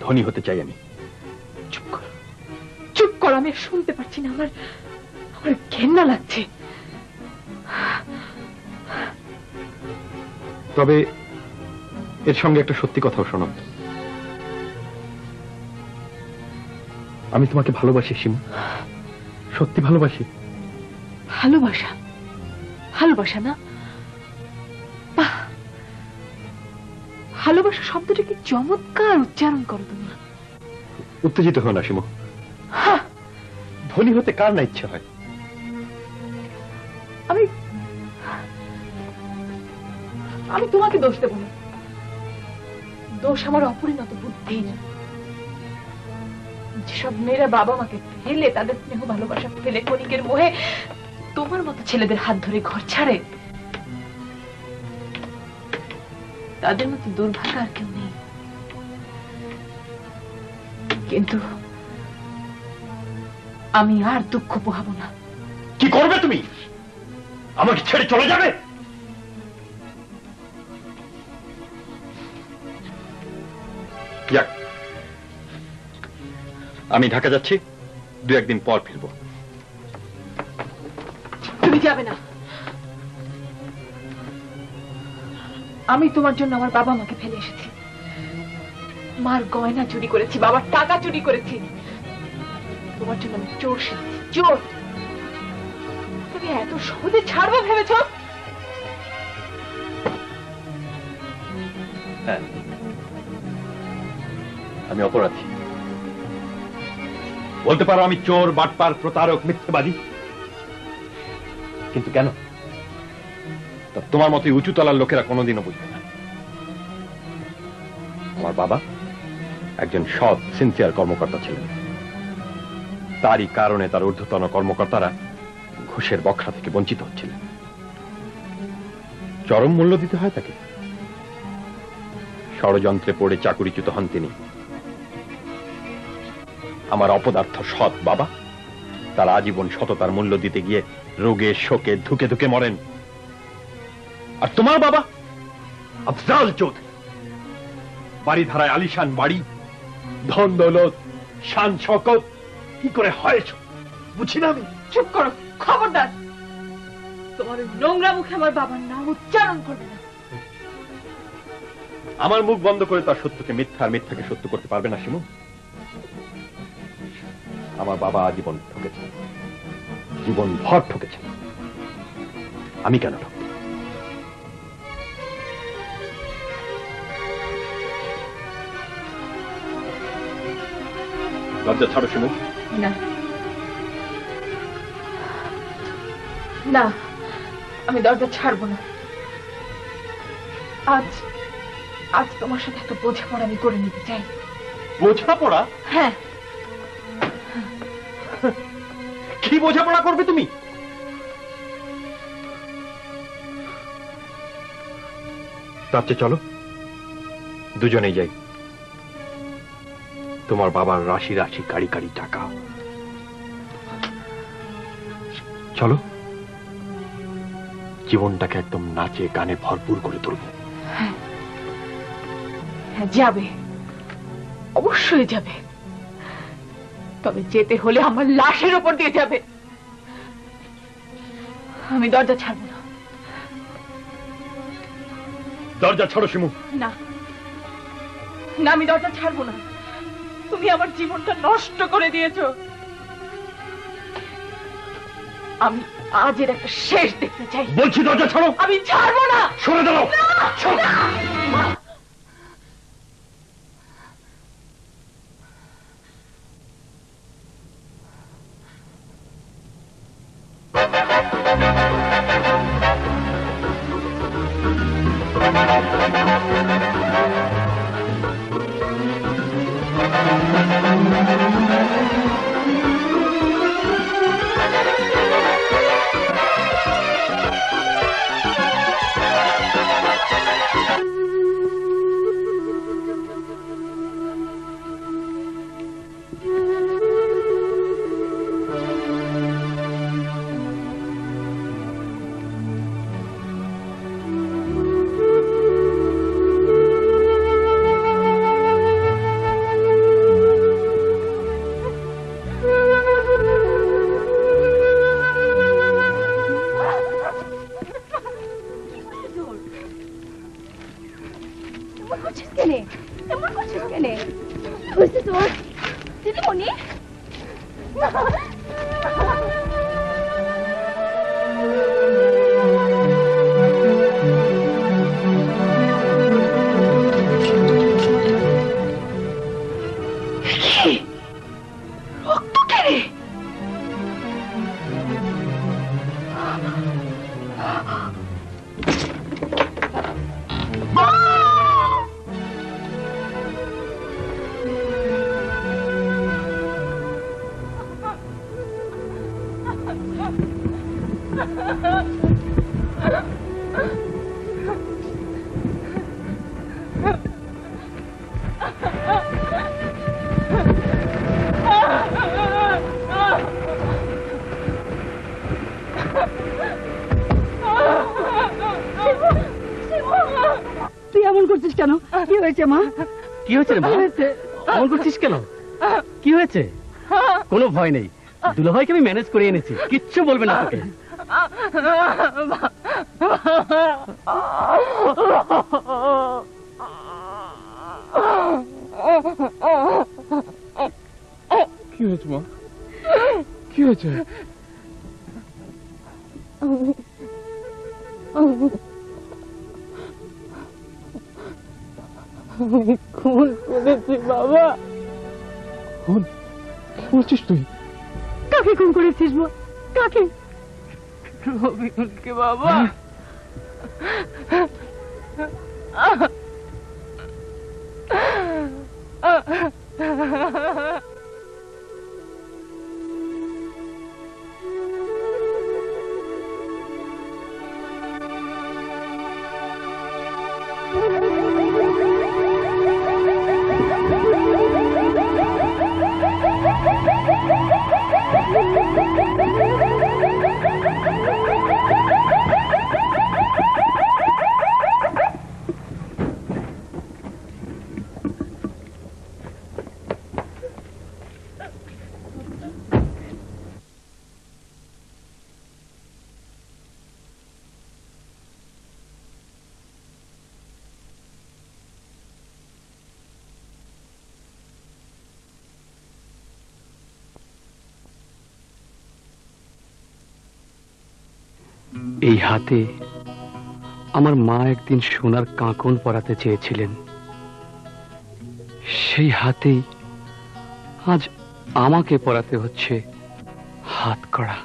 ধনী হতে চাই আমি। চুপ কর, চুপ কর, আমি শুনতে পারছি না। আমার আমার ঘেন্না লাগছে। তবে এর সঙ্গে একটা সত্যি কথাও শোনো, আমি তোমাকে ভালোবাসি শিমু, সত্যি ভালোবাসি। ভালোবাসা? ভালোবাসা না? বাহ, ভালোবাসা শব্দটা কি চমৎকার উচ্চারণ করো তুমি। উত্তেজিত হও না শিমু, ধনী হতে কার না ইচ্ছে হয়? আমি আমি তোমাকে দোষ দেব না, দোষ আমার অপরিণত বুদ্ধি। যেসব মেয়েরা বাবা মাকে ফেলে, তাদের স্নেহ ভালোবাসা ফেলে ক্ষণিকের মোহে তোমার মতো ছেলেদের হাত ধরে ঘর ছাড়ে, তাদের মতো দুর্ভাগ্য আর কেউ নেই। কিন্তু আমি আর দুঃখ পোহাবো না। কি করবে তুমি? আমাকে ছেড়ে চলে যাবে? যাক, আমি ঢাকা যাচ্ছি, 2-1 দিন পর ফিরবো। তুমি যাবে না। আমি তোমার জন্য আমার বাবা মাকে ফেলে এসেছি, মার গয়না চুরি করেছি, বাবার টাকা চুরি করেছি। তোমার জন্য আমি চোর শিখেছি, চোর। তুমি এত সহজে ছাড়বো ভেবেছ? হ্যাঁ, আমি অপরাধী। বলতে পারো আমি চোর, বাটপার, প্রতারক, মিথ্যেবাদী। কিন্তু কেন? তা তোমার মতো উঁচু তলার লোকেরা কোনোদিনও বুঝবে না। আমার বাবা একজন সৎ, সিনসিয়ার কর্মকর্তা ছিলেন। তারই কারণে তার ঊর্ধ্বতন কর্মকর্তারা ঘুষের বক্সা থেকে বঞ্চিত হচ্ছিলেন। চরম মূল্য দিতে হয় তাকে। ষড়যন্ত্রে পড়ে চাকুরিচ্যুত হন তিনি। আমার অপদার্থ সৎ বাবা তার আজীবন সততার মূল্য দিতে গিয়ে রোগে শোকে ধুকে ধুকে মরেন। আর তোমার বাবা আফজাল চৌধুরী বাড়িধারায় আলিশান বাড়ি, ধন দৌলত, শান শকত কি করে হয়েছ বুঝি না আমি। চুপ করো, খবরদার। তোমার ওই নোংরা মুখে আমার বাবার নাম উচ্চারণ করবে না। আমার মুখ বন্ধ করে তার সত্যকে মিথ্যা, আর মিথ্যাকে সত্য করতে পারবে না শিমু। আমার বাবা আজীবন ঠকেছেন, জীবন ভর ঠকেছেন। আমি কেন ঠকব? লজ্জা ছাড়ো শিমু। না না, আমি দরজা ছাড়বো না। আজ আজ তোমার সাথে একটা বোঝাপড়া আমি করে নিতে চাই। বোঝাপড়া? হ্যাঁ। কি বোঝাপড়া করবে তুমি? তার চেয়ে চলো দুজনেই যাই। তোমার বাবার রাশি রাশি কাড়ি কাড়ি টাকা, চলো জীবনটাকে একদম নাচে গানে ভরপুর করে তুলব। হ্যাঁ, যাবে, অবশ্যই যাবে। তবে যেতে হলে আমার লাশের উপর দিয়ে যাবে। আমি দরজা ছাড়বো না। দরজা ছাড়ো শিমু। না না, আমি দরজা ছাড়বো না। তুমি আমার জীবনটা নষ্ট করে দিয়েছো। আমি আজ এর একটা শেষ দেখতে চাই। বলছি দরজা ছাড়ো। আমি ছাড়বো না। সরে দাঁড়াও। তুই এমন করছিস কেন? কি হয়েছে মা? কি হয়েছে রে মা? এমন করছিস কেন? কি হয়েছে? কোনো ভয় নেই, দুলাভাইকে আমি ম্যানেজ করে এনেছি, কিচ্ছু বলবে না তোকে। কি হয়েছে মা? কি হয়েছে? আমি খুন করেছি বাবা। খুন? কি বলছিস তুই? কাকে খুন করেছিস মা? কাকে? রবিউলকে বাবা। এই হাতে আমার মা একদিন সোনার কাঁকন পরাতে চেয়েছিলেন, সেই হাতেই আজ আমাকে পরাতে হচ্ছে হাতকড়া।